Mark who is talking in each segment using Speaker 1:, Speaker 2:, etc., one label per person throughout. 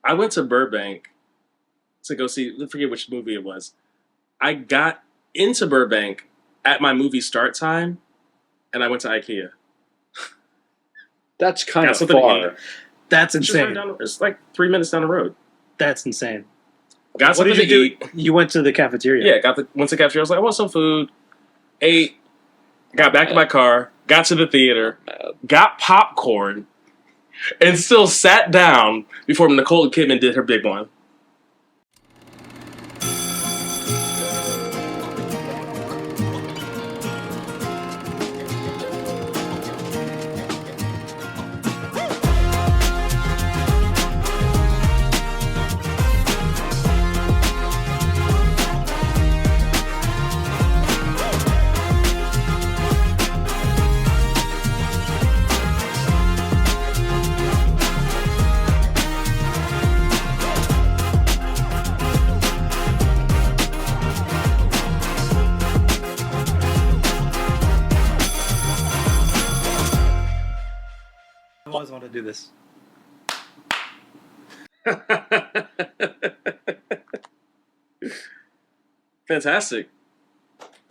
Speaker 1: I went to Burbank to go see. I forget which movie it was. I got into Burbank at my movie start time, and I went to IKEA.
Speaker 2: That's kind
Speaker 1: Got
Speaker 2: of
Speaker 1: something to
Speaker 2: far.
Speaker 1: eat.
Speaker 3: That's
Speaker 1: It's just right
Speaker 3: insane.
Speaker 1: down. It's like 3 minutes down the road.
Speaker 3: That's insane.
Speaker 1: Got
Speaker 3: What
Speaker 1: something
Speaker 3: did
Speaker 1: to
Speaker 3: you
Speaker 1: eat.
Speaker 3: do? You went to the cafeteria.
Speaker 1: Yeah, went to the cafeteria. I was like, I want some food. Ate. Got back in my car. Got to the theater. Got popcorn, and still sat down before Nicole Kidman did her big one.
Speaker 3: I always wanted to do this.
Speaker 1: Fantastic.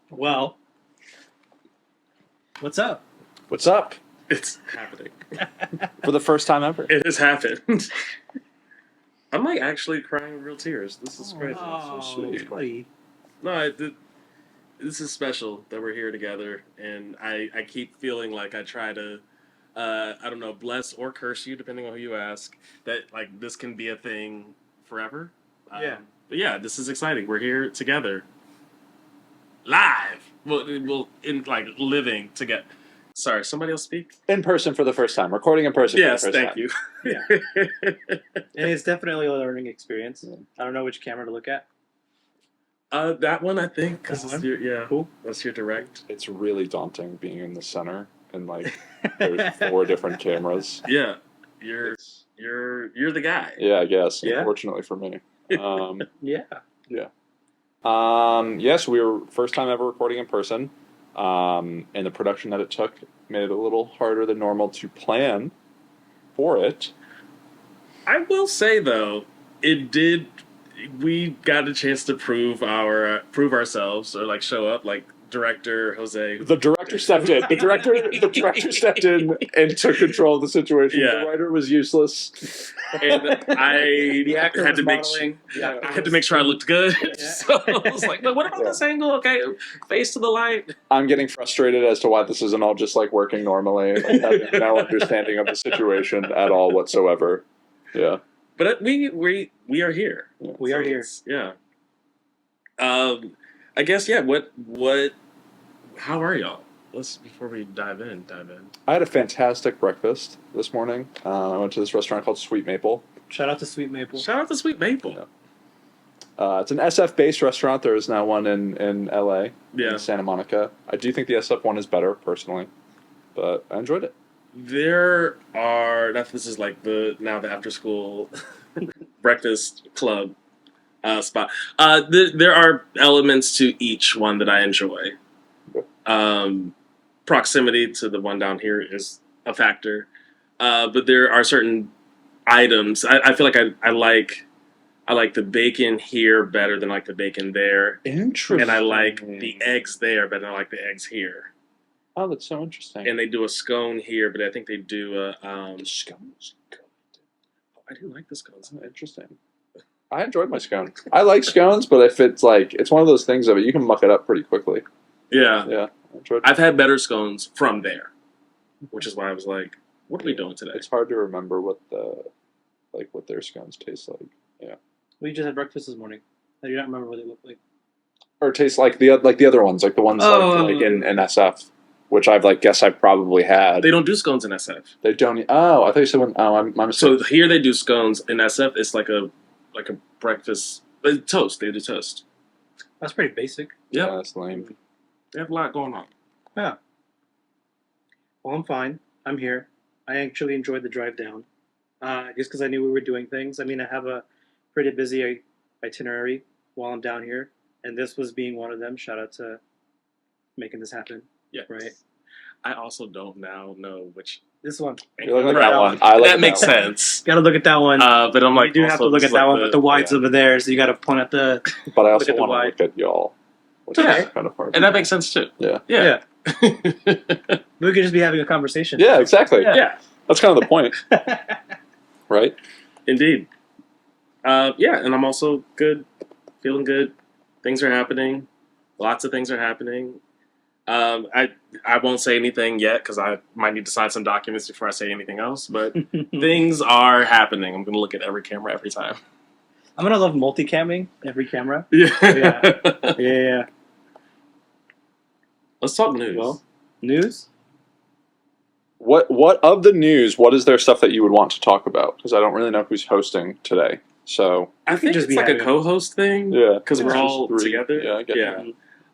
Speaker 3: Well, what's up?
Speaker 2: What's up?
Speaker 1: It's happening.
Speaker 2: For the first time ever.
Speaker 1: It has happened. I'm like actually crying real tears. This is crazy.
Speaker 3: Oh,
Speaker 2: so sweet.
Speaker 3: buddy.
Speaker 1: No, this is special that we're here together, and I keep feeling like I try to, I don't know, bless or curse you, depending on who you ask, that like this can be a thing forever.
Speaker 3: Yeah.
Speaker 1: But yeah, this is exciting. We're here together. Live. Well, in like living together. Sorry, somebody else speak?
Speaker 2: In person for the first time. Recording in person
Speaker 1: Yes,
Speaker 2: for the first
Speaker 1: thank
Speaker 2: time.
Speaker 1: you.
Speaker 3: And it's definitely a learning experience. I don't know which camera to look at.
Speaker 1: That one, I think, because
Speaker 3: That
Speaker 1: it's
Speaker 3: one?
Speaker 1: yeah,
Speaker 3: Cool.
Speaker 1: that's your direct.
Speaker 2: It's really daunting being in the center and like there's 4 different cameras.
Speaker 1: Yeah, you're
Speaker 2: It's-
Speaker 1: the guy.
Speaker 2: yeah, I guess.
Speaker 3: Yeah.
Speaker 2: Unfortunately for me.
Speaker 3: Yeah.
Speaker 2: Yes, we were first time ever recording in person. And the production that it took made it a little harder than normal to plan for it.
Speaker 1: I will say though, it did. We got a chance to prove ourselves, or like show up, like director Jose.
Speaker 2: The director stepped in. The director stepped in and took control of the situation.
Speaker 1: Yeah.
Speaker 2: The writer was useless.
Speaker 1: And I
Speaker 3: The actor
Speaker 1: had
Speaker 3: was
Speaker 1: to make
Speaker 3: modeling.
Speaker 2: Yeah.
Speaker 1: I had to make sure I looked good.
Speaker 3: Yeah.
Speaker 1: So I was like, "But what about this angle? Okay, face to the light."
Speaker 2: I'm getting frustrated as to why this isn't all just like working normally. Like, having no understanding of the situation at all whatsoever. Yeah.
Speaker 1: But we are here.
Speaker 3: We are here.
Speaker 1: Yeah. I guess yeah. What? How are y'all? Let's before we dive in.
Speaker 2: I had a fantastic breakfast this morning. I went to this restaurant called Sweet Maple.
Speaker 3: Shout out to Sweet Maple.
Speaker 1: Shout out to Sweet Maple.
Speaker 2: Yeah. It's an SF-based restaurant. There is now one in LA,
Speaker 1: Yeah.
Speaker 2: in Santa Monica. I do think the SF one is better, personally. But I enjoyed it.
Speaker 1: There are. This is like the after school breakfast club spot. There are elements to each one that I enjoy. Proximity to the one down here is a factor, but there are certain items. I feel like I like the bacon here better than I like the bacon there,
Speaker 2: Interesting.
Speaker 1: and I like the eggs there better than I like the eggs here.
Speaker 2: Oh, that's so interesting.
Speaker 1: And they do a scone here, but I think they do a.
Speaker 2: the scones.
Speaker 1: I do like the scones.
Speaker 2: Oh, interesting. I enjoyed my scones. I like scones, but if it's like it's one of those things of it, you can muck it up pretty quickly.
Speaker 1: Yeah,
Speaker 2: Yeah, I enjoyed.
Speaker 1: I've had better scones from there, which is why I was like, "What are we doing today?"
Speaker 2: It's hard to remember what their scones taste like. Yeah,
Speaker 3: We just had breakfast this morning. I do not remember what they look like.
Speaker 2: or taste like the other ones, like the ones like in SF, which I've probably had.
Speaker 1: They don't do scones in SF.
Speaker 2: They don't. Oh, I thought you said one. Oh, my mistake.
Speaker 1: So here they do scones. In SF, it's like a breakfast toast. They do toast.
Speaker 3: That's pretty basic.
Speaker 1: Yeah,
Speaker 2: That's lame.
Speaker 1: they have a lot going on.
Speaker 3: Yeah. Well, I'm fine. I'm here. I actually enjoyed the drive down. Just because I knew we were doing things. I mean, I have a pretty busy itinerary while I'm down here, and this was being one of them. Shout out to making this happen.
Speaker 1: Yeah,
Speaker 3: Right.
Speaker 1: I also don't now know which
Speaker 3: This one.
Speaker 2: You're looking at
Speaker 1: Right.
Speaker 2: that one. I like
Speaker 1: That makes
Speaker 2: one.
Speaker 1: sense.
Speaker 3: Got to look at that one.
Speaker 1: But I'm like,
Speaker 3: you do have to
Speaker 1: also
Speaker 3: look at
Speaker 1: just
Speaker 3: that
Speaker 1: like
Speaker 3: one, but the wide's
Speaker 2: yeah.
Speaker 3: over there, so you got to point at the.
Speaker 2: But I
Speaker 3: Look
Speaker 2: also
Speaker 3: at the
Speaker 2: want to
Speaker 3: wide.
Speaker 2: look at y'all. Which
Speaker 1: Yeah.
Speaker 2: is kind of hard.
Speaker 1: And that makes sense too.
Speaker 2: Yeah.
Speaker 1: Yeah.
Speaker 3: We could just be having a conversation.
Speaker 2: Yeah, exactly.
Speaker 3: Yeah.
Speaker 1: Yeah.
Speaker 2: That's kind of the point, right?
Speaker 1: Indeed. Yeah, and I'm also good, feeling good. Things are happening. Lots of things are happening. I won't say anything yet because I might need to sign some documents before I say anything else. But things are happening. I'm going to look at every camera every time.
Speaker 3: I'm gonna love multicamming every camera.
Speaker 1: Yeah.
Speaker 3: Yeah.
Speaker 1: Let's talk news.
Speaker 3: Well, news.
Speaker 2: What of the news? What is there stuff that you would want to talk about? Because I don't really know who's hosting today. So
Speaker 1: I think
Speaker 3: just
Speaker 1: it's
Speaker 3: be
Speaker 1: like a
Speaker 3: having-
Speaker 1: co-host thing.
Speaker 2: yeah,
Speaker 1: Because
Speaker 2: it's
Speaker 1: we're
Speaker 2: just
Speaker 1: all
Speaker 2: three.
Speaker 1: together.
Speaker 2: Yeah, I get
Speaker 1: Yeah.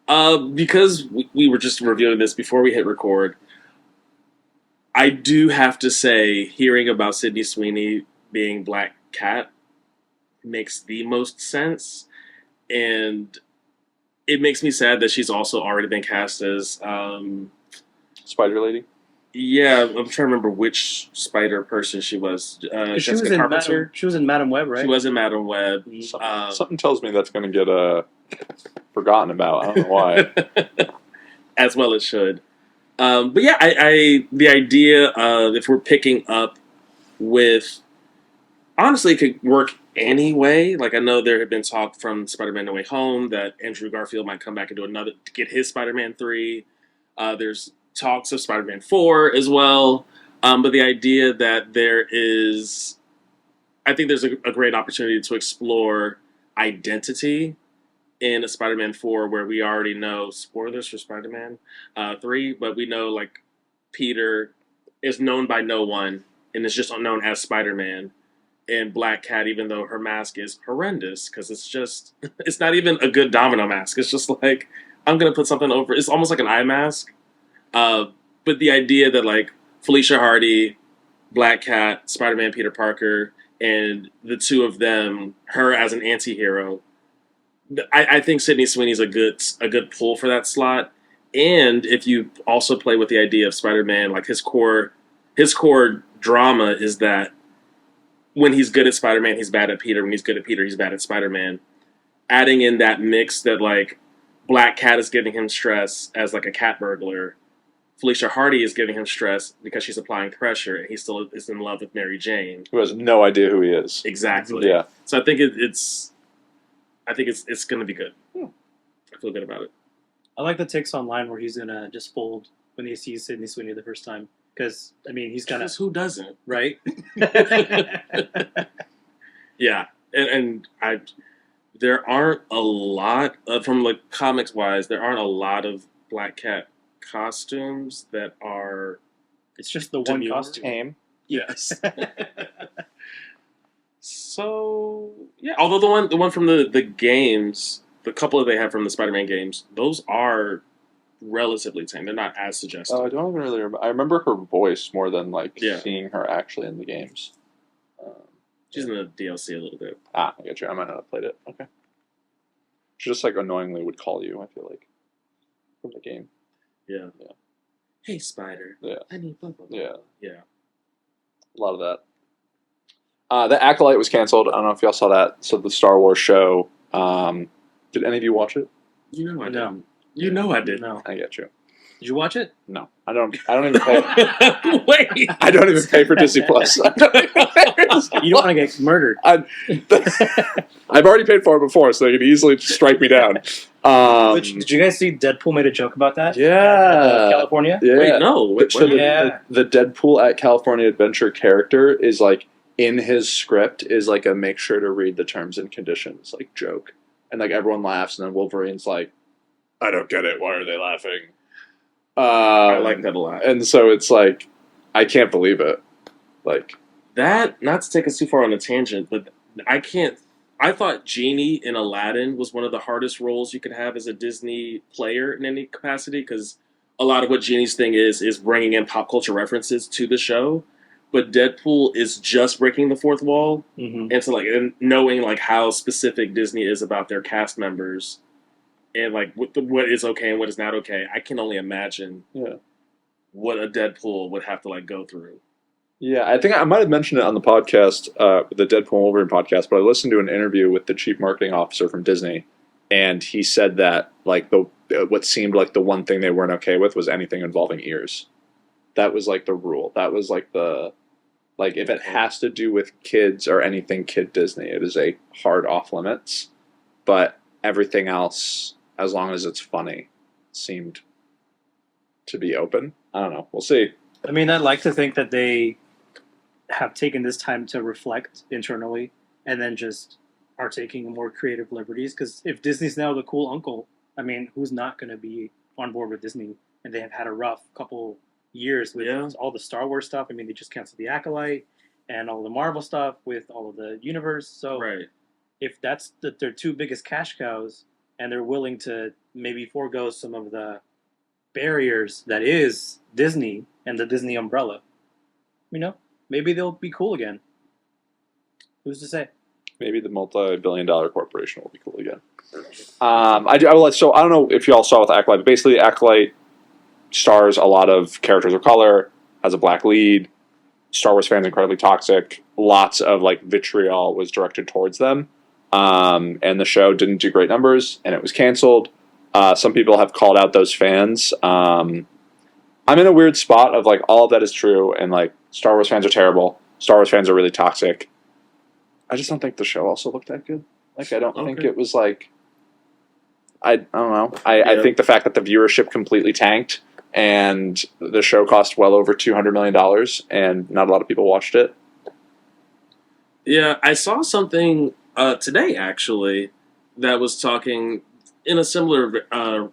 Speaker 2: that.
Speaker 1: Because we were just reviewing this before we hit record, I do have to say, hearing about Sydney Sweeney being Black Cat makes the most sense. And it makes me sad that she's also already been cast as,
Speaker 2: Spider Lady.
Speaker 1: yeah, I'm trying to remember which spider person she was.
Speaker 3: She was
Speaker 1: Jessica
Speaker 3: in
Speaker 1: Carpenter.
Speaker 3: Madam. She was in Madam Web, right?
Speaker 1: She was in Madam Web.
Speaker 2: Something tells me that's going to get forgotten about. I don't know why.
Speaker 1: As well it should. But yeah, I the idea of if we're picking up with, honestly, it could work anyway. Like I know there had been talk from Spider-Man: No Way Home that Andrew Garfield might come back and do another to get his Spider-Man 3. There's talks of Spider-Man 4 as well. But the idea that there is, I think there's a great opportunity to explore identity in a Spider-Man 4 where we already know, spoilers for Spider-Man 3, but we know like Peter is known by no one and is just known as Spider-Man. And Black Cat, even though her mask is horrendous, because it's not even a good domino mask. It's just like, I'm going to put something over. It's almost like an eye mask. But the idea that like Felicia Hardy, Black Cat, Spider-Man Peter Parker, and the two of them, her as an anti-hero, I think Sydney Sweeney's a good pull for that slot. And if you also play with the idea of Spider-Man, like his core drama is that when he's good at Spider-Man, he's bad at Peter. When he's good at Peter, he's bad at Spider-Man. Adding in that mix that like Black Cat is giving him stress as like a cat burglar. Felicia Hardy is giving him stress because she's applying pressure, and he still is in love with Mary Jane.
Speaker 2: Who has no idea who he is.
Speaker 1: Exactly.
Speaker 2: Yeah.
Speaker 1: So I think it's going to be good. I feel good about it.
Speaker 3: I like the takes online where he's gonna just fold when he sees Sydney Sweeney the first time, because I mean he's gonna
Speaker 1: Because who doesn't?
Speaker 3: right.
Speaker 1: Yeah, and there aren't a lot of, from like comics wise, there aren't a lot of Black Cat costumes that are.
Speaker 3: It's just the one
Speaker 1: Demure.
Speaker 3: costume.
Speaker 2: Aim.
Speaker 1: Yes. So yeah, although the one from the games, the couple that they have from the Spider-Man games, those are relatively tame. They're not as suggestive.
Speaker 2: Oh, I don't even really remember. I remember her voice more than like
Speaker 1: Yeah.
Speaker 2: seeing her actually in the games.
Speaker 1: She's in the DLC a little bit.
Speaker 2: I get you. I might not have played it. Okay. She just like annoyingly would call you, I feel like, from the game.
Speaker 1: Yeah.
Speaker 2: Yeah.
Speaker 1: Hey, Spider.
Speaker 2: Yeah.
Speaker 1: I need blah, blah, blah.
Speaker 2: Yeah.
Speaker 1: Yeah.
Speaker 2: A lot of that. The Acolyte was canceled. I don't know if y'all saw that. So the Star Wars show. Did any of you watch it?
Speaker 1: You know I
Speaker 3: No.
Speaker 1: didn't. You know I didn't.
Speaker 3: No.
Speaker 2: I get you.
Speaker 3: Did you watch it?
Speaker 2: No, I don't even pay.
Speaker 1: Wait.
Speaker 2: I don't even pay for Disney Plus. I don't even pay for Disney
Speaker 3: You don't want to get murdered.
Speaker 2: I've already paid for it before, so they could easily strike me down.
Speaker 3: Did you guys see Deadpool made a joke about that?
Speaker 2: Yeah.
Speaker 3: California.
Speaker 2: Yeah.
Speaker 1: Wait, no. Wait,
Speaker 2: So
Speaker 1: what?
Speaker 3: Yeah.
Speaker 2: the Deadpool at California Adventure character is like in his script is like a make sure to read the terms and conditions like joke, and like everyone laughs, and then Wolverine's like, I don't get it. Why are they laughing?
Speaker 1: I like that a lot.
Speaker 2: And so it's like, I can't believe it. Like
Speaker 1: That, not to take us too far on a tangent, but I thought Genie in Aladdin was one of the hardest roles you could have as a Disney player in any capacity, because a lot of what Genie's thing is bringing in pop culture references to the show. But Deadpool is just breaking the fourth wall,
Speaker 3: Mm-hmm.
Speaker 1: and so like and knowing like how specific Disney is about their cast members, and like what is okay and what is not okay. I can only imagine
Speaker 2: yeah.
Speaker 1: what a Deadpool would have to like go through.
Speaker 2: Yeah, I think I might have mentioned it on the podcast, the Deadpool and Wolverine podcast, but I listened to an interview with the chief marketing officer from Disney, and he said that like the what seemed like the one thing they weren't okay with was anything involving ears. That was like the rule. That was like the like if it has to do with kids or anything kid Disney, it is a hard off limits. But everything else, as long as it's funny, seemed to be open. I don't know. We'll see.
Speaker 3: I mean, I'd like to think that they have taken this time to reflect internally and then just are taking more creative liberties. Because if Disney's now the cool uncle, I mean, who's not going to be on board with Disney? And they have had a rough couple years with all the Star Wars stuff. I mean, they just canceled the Acolyte and all the Marvel stuff with all of the universe. So
Speaker 1: Right.
Speaker 3: if that's their two biggest cash cows and they're willing to maybe forego some of the barriers that is Disney and the Disney umbrella, maybe they'll be cool again. Who's to say?
Speaker 2: Maybe the multi-billion-dollar corporation will be cool again. So I don't know if you all saw with Acolyte, but basically Acolyte stars a lot of characters of color, has a black lead. Star Wars fans incredibly toxic. Lots of like vitriol was directed towards them, and the show didn't do great numbers, and it was canceled. Some people have called out those fans. I'm in a weird spot of like all of that is true, and like Star Wars fans are terrible. Star Wars fans are really toxic. I just don't think the show also looked that good. Like I don't think it was like. I don't know. I think the fact that the viewership completely tanked and the show cost well over $200 million and not a lot of people watched it.
Speaker 1: Yeah, I saw something today actually that was talking in a similar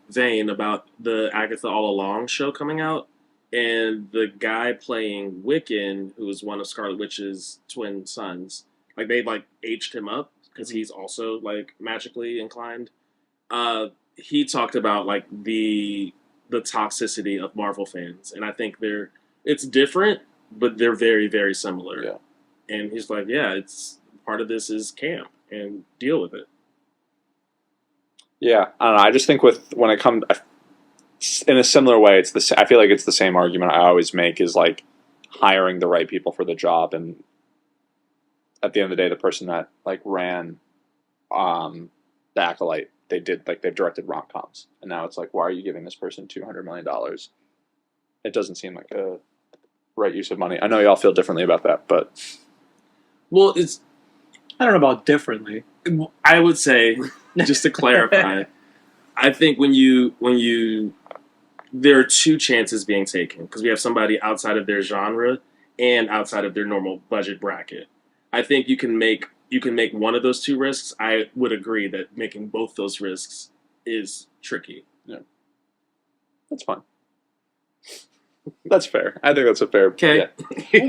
Speaker 1: vein about the Agatha All Along show coming out, and the guy playing Wiccan, who was one of Scarlet Witch's twin sons, like they like aged him up because he's also like magically inclined. He talked about like the toxicity of Marvel fans, and I think it's different, but they're very very similar.
Speaker 2: Yeah.
Speaker 1: And he's like, yeah, it's part of this is camp and deal with it.
Speaker 2: Yeah, I don't know. I just think when it comes in a similar way, I feel like it's the same argument I always make is like hiring the right people for the job, and at the end of the day, the person that like ran the Acolyte, they've directed rom-coms, and now it's like, why are you giving this person $200 million? It doesn't seem like a right use of money. I know y'all feel differently about that, but
Speaker 1: Well,
Speaker 3: I don't know about differently.
Speaker 1: I would say, just to clarify, I think when you there are two chances being taken because we have somebody outside of their genre and outside of their normal budget bracket. I think you can make one of those two risks. I would agree that making both those risks is tricky.
Speaker 2: Yeah, that's fine. That's fair. I think that's a fair.
Speaker 1: Okay.
Speaker 2: Yeah.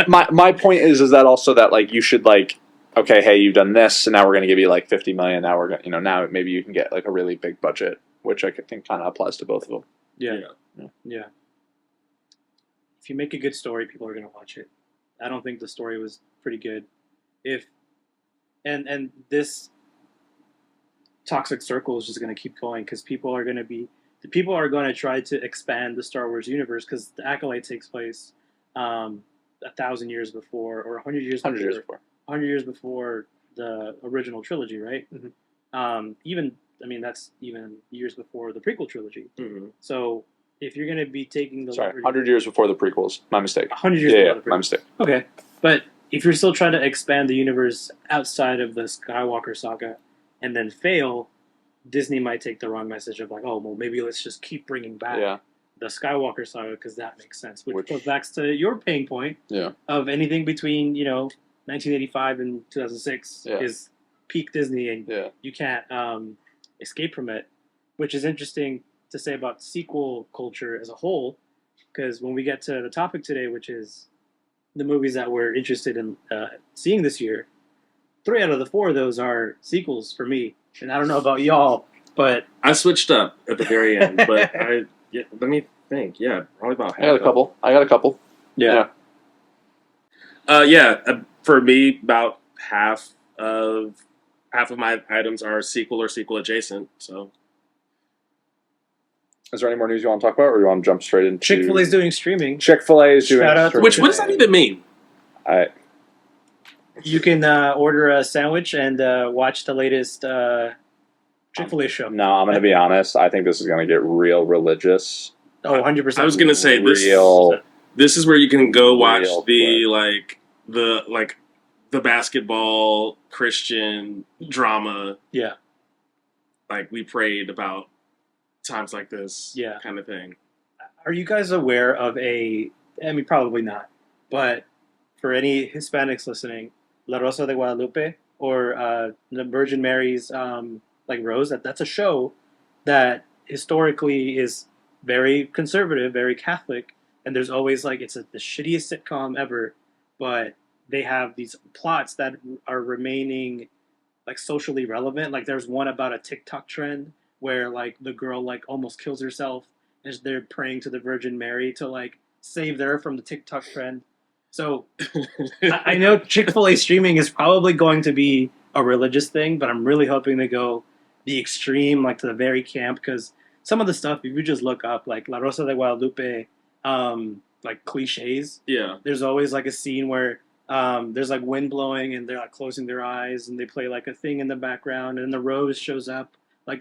Speaker 2: my point is that also that like you should like, okay, hey, you've done this, and now we're going to give you like $50 million. Now we're going, now maybe you can get like a really big budget, which I think kind of applies to both of them.
Speaker 3: Yeah. If you make a good story, people are going to watch it. I don't think the story was pretty good. And this toxic circle is just going to keep going because people are going to try to expand the Star Wars universe because the Acolyte takes place 1,000 years before or 100 years before. 100 years before the original trilogy, right?
Speaker 2: Mm-hmm.
Speaker 3: That's even years before the prequel trilogy.
Speaker 1: Mm-hmm.
Speaker 3: So if you're going to be taking the
Speaker 2: 100 years before the prequels. My mistake.
Speaker 3: 100 years before the prequels.
Speaker 2: My mistake.
Speaker 3: Okay, but if you're still trying to expand the universe outside of the Skywalker saga and then fail, Disney might take the wrong message of like, oh, well, maybe let's just keep bringing back the Skywalker saga because that makes sense. Which goes back to your pain point of anything between 1985 and 2006 is peak Disney, and you can't escape from it. Which is interesting to say about sequel culture as a whole, because when we get to the topic today, which is the movies that we're interested in seeing this year, 3 out of the 4 of those are sequels for me. And I don't know about y'all, but
Speaker 1: I switched up at the very end. But let me think. Yeah, probably about half.
Speaker 2: I got a couple.
Speaker 1: Yeah. For me, about half of my items are sequel or sequel adjacent. So
Speaker 2: Is there any more news you want to talk about, or you want to jump straight into
Speaker 3: Chick-fil-A is doing streaming.
Speaker 2: Chick-fil-A is doing
Speaker 3: Shout out to
Speaker 2: streaming.
Speaker 1: Which what does that even mean?
Speaker 3: You can order a sandwich and watch the latest Chick-fil-A show.
Speaker 2: No, I'm going to be honest. I think this is going to get real religious.
Speaker 3: Oh, 100%.
Speaker 1: I was gonna say
Speaker 2: Real.
Speaker 1: this is where you can go watch
Speaker 2: Real
Speaker 1: the basketball Christian drama.
Speaker 3: Yeah.
Speaker 1: Like we prayed about times like this.
Speaker 3: Yeah.
Speaker 1: Kind of thing.
Speaker 3: Are you guys aware of probably not, but for any Hispanics listening, La Rosa de Guadalupe or the Virgin Mary's Rose, that's a show that historically is very conservative, very Catholic, and there's always it's the shittiest sitcom ever, but they have these plots that are remaining socially relevant. There's one about a TikTok trend where the girl almost kills herself as they're praying to the Virgin Mary to save her from the TikTok trend. So I know Chick-fil-A streaming is probably going to be a religious thing, but I'm really hoping they go the extreme, to the very camp, because some of the stuff, if you just look up, La Rosa de Guadalupe, cliches.
Speaker 1: Yeah.
Speaker 3: There's always a scene where there's wind blowing and they're closing their eyes and they play a thing in the background and the rose shows up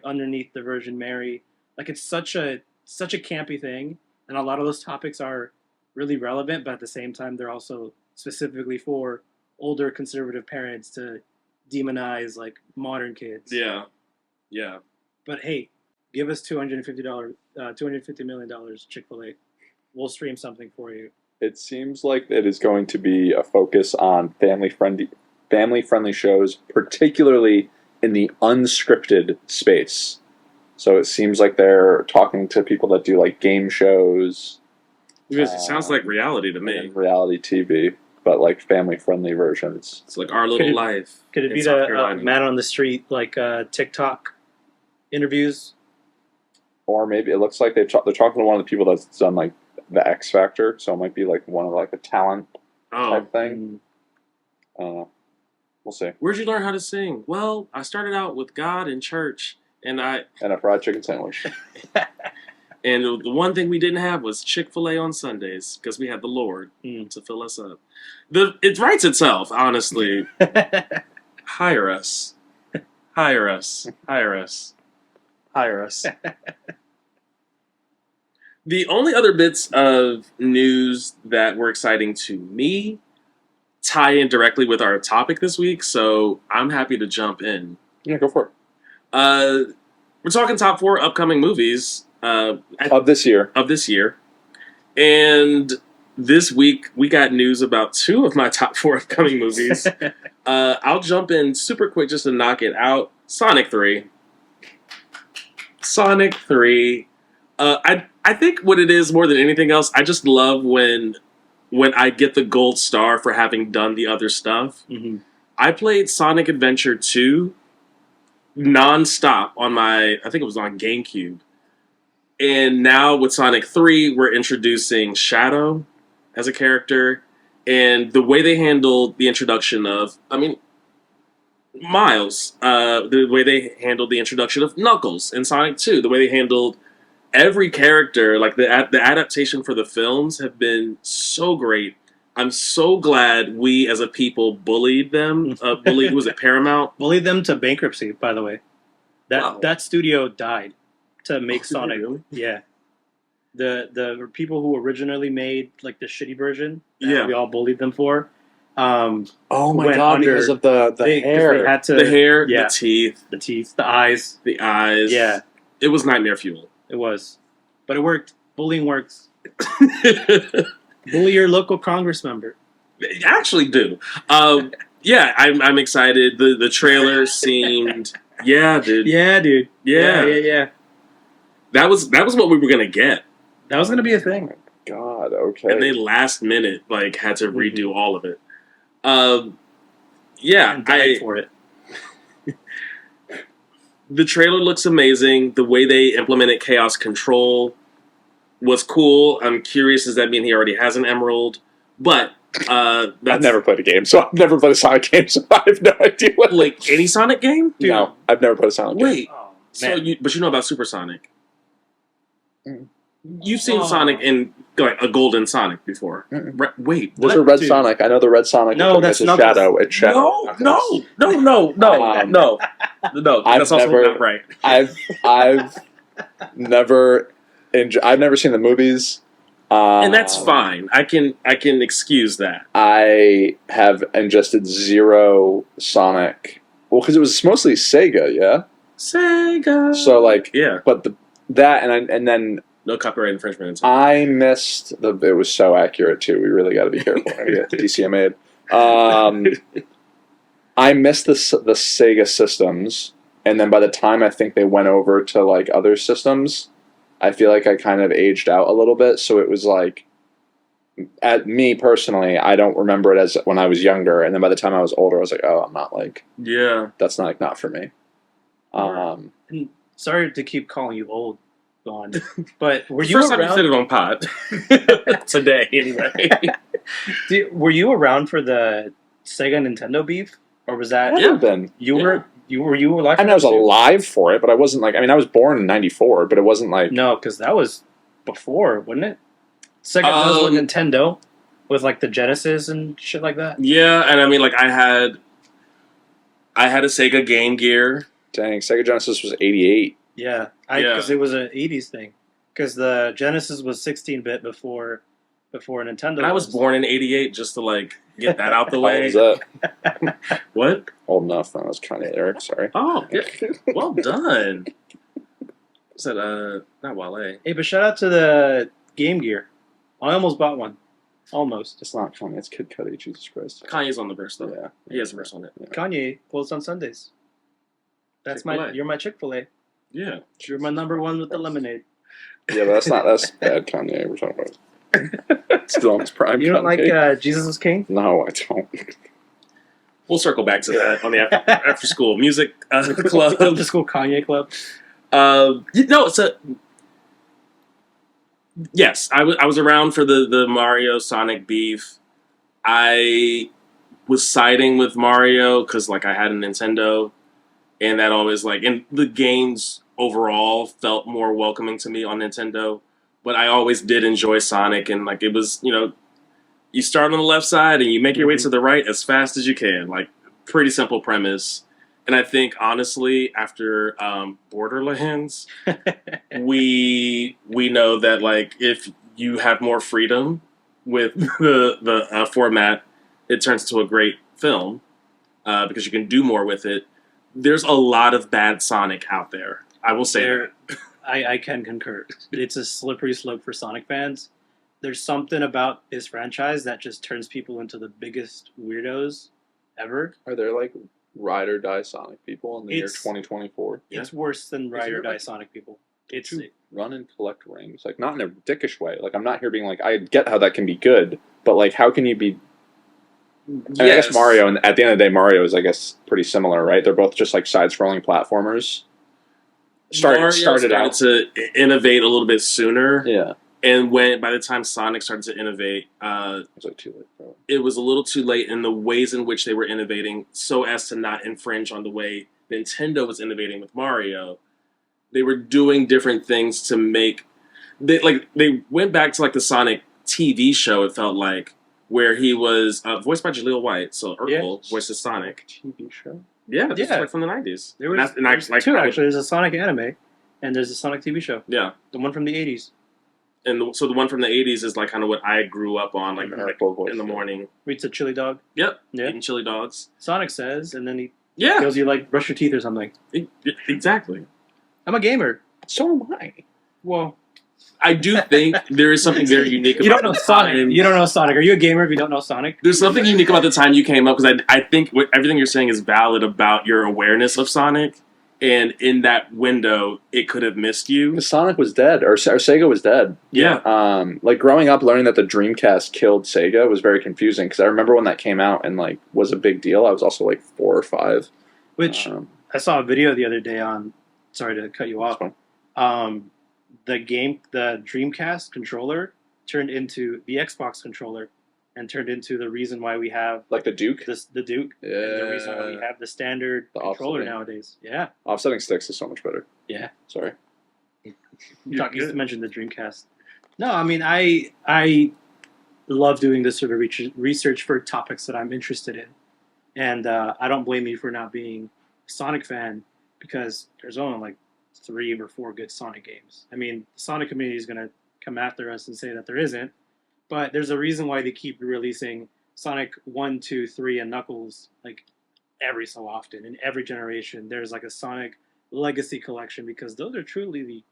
Speaker 3: underneath the Virgin Mary. It's such a campy thing, and a lot of those topics are really relevant, but at the same time they're also specifically for older conservative parents to demonize modern kids.
Speaker 1: Yeah. Yeah.
Speaker 3: But hey, give us $250 million, Chick-fil-A. We'll stream something for you.
Speaker 2: It seems like it is going to be a focus on family-friendly shows, particularly in the unscripted space. So it seems like they're talking to people that do game shows.
Speaker 1: It sounds like reality to me.
Speaker 2: Reality TV, but family-friendly versions.
Speaker 1: It's like Our Little Life.
Speaker 3: Could it be the man on the street, TikTok interviews? Or
Speaker 2: maybe it looks like they're talking to one of the people that's done the X Factor, so it might be one of the talent type thing. We'll see.
Speaker 1: Where'd you learn how to sing? Well, I started out with God in church, and a
Speaker 2: fried chicken sandwich.
Speaker 1: And the one thing we didn't have was Chick-fil-A on Sundays because we had the Lord to fill us up. It writes itself, honestly. Hire us. Hire us. Hire us. Hire us. The only other bits of news that were exciting to me tie in directly with our topic this week, so I'm happy to jump in.
Speaker 2: Yeah, go for
Speaker 1: it. We're talking top 4 upcoming movies
Speaker 2: of this year.
Speaker 1: And this week we got news about 2 of my top 4 upcoming movies. I'll jump in super quick just to knock it out. Sonic 3. I think what it is more than anything else, I just love when I get the gold star for having done the other stuff.
Speaker 3: Mm-hmm.
Speaker 1: I played Sonic Adventure 2 nonstop on I think it was on GameCube. And now with Sonic 3, we're introducing Shadow as a character. And the way they handled the introduction of, Miles, the way they handled the introduction of Knuckles in Sonic 2, the way they handled every character, the adaptation for the films have been so great. I'm so glad we as a people bullied them. Was it Paramount?
Speaker 3: Bullied them to bankruptcy, by the way. That studio died to make Sonic.
Speaker 1: Really?
Speaker 3: Yeah. The people who originally made the shitty version,
Speaker 1: yeah,
Speaker 3: we all bullied them for.
Speaker 2: Oh my god! Because of the hair,
Speaker 3: they had to,
Speaker 1: the hair,
Speaker 3: yeah,
Speaker 1: the teeth,
Speaker 3: the eyes,
Speaker 1: Yeah, it was nightmare fuel.
Speaker 3: It was, but it worked. Bullying works. Bully your local Congress member.
Speaker 1: Actually, do. Yeah, I'm excited. The trailer seemed. Yeah, dude.
Speaker 3: Yeah, dude.
Speaker 1: Yeah. That was what we were gonna get.
Speaker 3: That was gonna be a thing.
Speaker 2: God, okay.
Speaker 1: And they last minute had to redo all of it. Yeah,
Speaker 3: I for it.
Speaker 1: The trailer looks amazing. The way they implemented chaos control was cool. I'm curious, does that mean he already has an emerald? But
Speaker 2: I've never played a game, so I've never played a Sonic game, so I have no idea what.
Speaker 1: Any Sonic game?
Speaker 2: Dude. No, I've never played a Sonic game.
Speaker 1: Wait, but you know about Supersonic? You've seen
Speaker 3: Oh.
Speaker 1: Sonic in like a golden Sonic before. Wait,
Speaker 2: There's
Speaker 1: what?
Speaker 2: a red
Speaker 3: Dude.
Speaker 2: Sonic. I know the red Sonic.
Speaker 3: No, that's
Speaker 2: it's a
Speaker 3: Knuckles.
Speaker 2: shadow. It's shadow.
Speaker 1: No,
Speaker 2: I've
Speaker 1: that's also
Speaker 2: never-
Speaker 1: not right.
Speaker 2: I've never I've never seen the movies.
Speaker 1: And that's fine. I can excuse that.
Speaker 2: I have ingested zero Sonic. Well, because it was mostly Sega, yeah.
Speaker 1: Sega.
Speaker 2: So like,
Speaker 1: yeah,
Speaker 2: but and then
Speaker 1: no copyright infringement.
Speaker 2: I missed It was so accurate too. We really got to be careful. We're gonna get DCMA'd. I missed the Sega systems, and then by the time I think they went over to like other systems, I feel like I kind of aged out a little bit. So it was like, at me personally, I don't remember it as when I was younger, and then by the time I was older, I was like, oh, I'm not like,
Speaker 1: Yeah,
Speaker 2: that's not for me.
Speaker 3: Sorry to keep calling you old, Vaughn, but were you
Speaker 1: first time you said
Speaker 3: around?
Speaker 1: it on pod today, anyway.
Speaker 3: Were you around for the Sega Nintendo beef, or was that
Speaker 2: I have been.
Speaker 3: were you alive?
Speaker 2: I mean, I was
Speaker 3: for that too?
Speaker 2: alive for it, but I wasn't like. I mean, I was born in '94, but it wasn't like.
Speaker 3: No, because that was before, wasn't it? Sega does with Nintendo, with like the Genesis and shit like that.
Speaker 1: Yeah, and I mean, like I had a Sega Game Gear.
Speaker 2: Dang, Sega Genesis was '88.
Speaker 3: Yeah,
Speaker 1: Yeah.
Speaker 3: because it was an '80s thing. Because the Genesis was 16-bit before Nintendo.
Speaker 1: And I was born in '88, just to like get that out the way.
Speaker 2: How old is that?
Speaker 1: What?
Speaker 2: Old enough. I was trying to Eric. Sorry.
Speaker 1: Oh, yeah. Well done. Is that not Wale?
Speaker 3: Hey, but shout out to the Game Gear. I almost bought one. Almost.
Speaker 2: It's not funny. It's Kid Cudi. Jesus Christ.
Speaker 1: Kanye's on the verse though.
Speaker 2: Yeah.
Speaker 1: He has a verse on it.
Speaker 3: Kanye closed on Sundays.
Speaker 1: Chick-fil-A.
Speaker 3: You're my Chick-fil-A.
Speaker 1: Yeah.
Speaker 3: You're my number one with the lemonade.
Speaker 2: Yeah, but that's bad Kanye. We're talking about. Still on his prime.
Speaker 3: You don't
Speaker 2: Kanye.
Speaker 3: like Jesus is King?
Speaker 2: No, I don't.
Speaker 1: We'll circle back to that on the after school music club.
Speaker 3: After school Kanye club.
Speaker 1: Yes, I was around for the Mario Sonic beef. I was siding with Mario because like I had a Nintendo, and that always like and the games overall felt more welcoming to me on Nintendo. But I always did enjoy Sonic, and like it was you start on the left side and you make your way to the right as fast as you can. Like pretty simple premise. And I think honestly, after Borderlands, we know that like if you have more freedom with the format, it turns into a great film because you can do more with it. There's a lot of bad Sonic out there. I will say that.
Speaker 3: I can concur. It's a slippery slope for Sonic fans. There's something about this franchise that just turns people into the biggest weirdos ever.
Speaker 2: Are there like ride or die Sonic people in the year
Speaker 3: It's-
Speaker 2: 2024?
Speaker 3: It's worse than ride or
Speaker 1: it
Speaker 3: die
Speaker 1: like-
Speaker 3: Sonic people.
Speaker 2: It's
Speaker 3: It's
Speaker 2: run and collect rings, like not in a dickish way. Like I'm not here being like I get how that can be good, but like how can you be? I mean, I guess Mario, and at the end of the day, Mario is I guess pretty similar, right? They're both just like side-scrolling platformers.
Speaker 1: Mario
Speaker 2: Started out.
Speaker 1: to innovate a little bit sooner,
Speaker 2: Yeah,
Speaker 1: and by the time Sonic started to innovate,
Speaker 2: it was like too late. Probably.
Speaker 1: it was a little too late in the ways in which they were innovating, so as to not infringe on the way Nintendo was innovating with Mario. They were doing different things to make they went back to like the Sonic TV show. It felt like where he was voiced by Jaleel White, so Urkel voices Sonic.
Speaker 2: TV show.
Speaker 1: Yeah, this is
Speaker 3: Yeah.
Speaker 1: like from the '90s.
Speaker 3: there was,
Speaker 1: And I
Speaker 3: there's
Speaker 1: like
Speaker 3: two
Speaker 1: I would-
Speaker 3: actually. There's a Sonic anime, and there's a Sonic TV show.
Speaker 1: Yeah,
Speaker 3: The one from the '80s.
Speaker 1: and so the one from the '80s is like kind of what I grew up on, like
Speaker 2: Urkel voice,
Speaker 1: in the
Speaker 2: yeah.
Speaker 1: morning.
Speaker 3: Reads a chili dog.
Speaker 1: Yep,
Speaker 3: Yeah.
Speaker 1: eating chili dogs.
Speaker 3: Sonic says, and then he
Speaker 1: Yeah,
Speaker 3: tells you like brush your teeth or something.
Speaker 1: exactly.
Speaker 3: I'm a gamer.
Speaker 2: So am I.
Speaker 3: Well,
Speaker 1: I do think there is something very unique about
Speaker 3: you don't know
Speaker 1: the
Speaker 3: Sonic.
Speaker 1: time.
Speaker 3: You don't know Sonic. Are you a gamer if you don't know Sonic?
Speaker 1: There's something unique about the time you came up because I think everything you're saying is valid about your awareness of Sonic, and in that window, it could have missed you.
Speaker 2: Because Sonic was dead, or Sega was dead.
Speaker 1: Yeah,
Speaker 2: Like growing up, learning that the Dreamcast killed Sega was very confusing. Because I remember when that came out and like was a big deal. I was also like 4 or 5.
Speaker 3: Which I saw a video the other day on. Sorry to cut you off.
Speaker 2: That's
Speaker 3: The Dreamcast controller turned into the Xbox controller, and turned into the reason why we have
Speaker 2: like the Duke.
Speaker 3: the Duke. And the reason why we have the standard
Speaker 2: The
Speaker 3: controller
Speaker 2: offsetting.
Speaker 3: nowadays. Yeah.
Speaker 2: Offsetting sticks is so much better.
Speaker 3: Yeah.
Speaker 2: Sorry.
Speaker 3: Talk used to mention the Dreamcast. No, I mean I love doing this sort of research for topics that I'm interested in, and I don't blame you for not being a Sonic fan because there's only like 3 or 4 good Sonic games. I mean, the Sonic community is gonna come after us and say that there isn't, but there's a reason why they keep releasing Sonic 1, 2, 3, and Knuckles like every so often in every generation. There's like a Sonic Legacy collection because those are truly the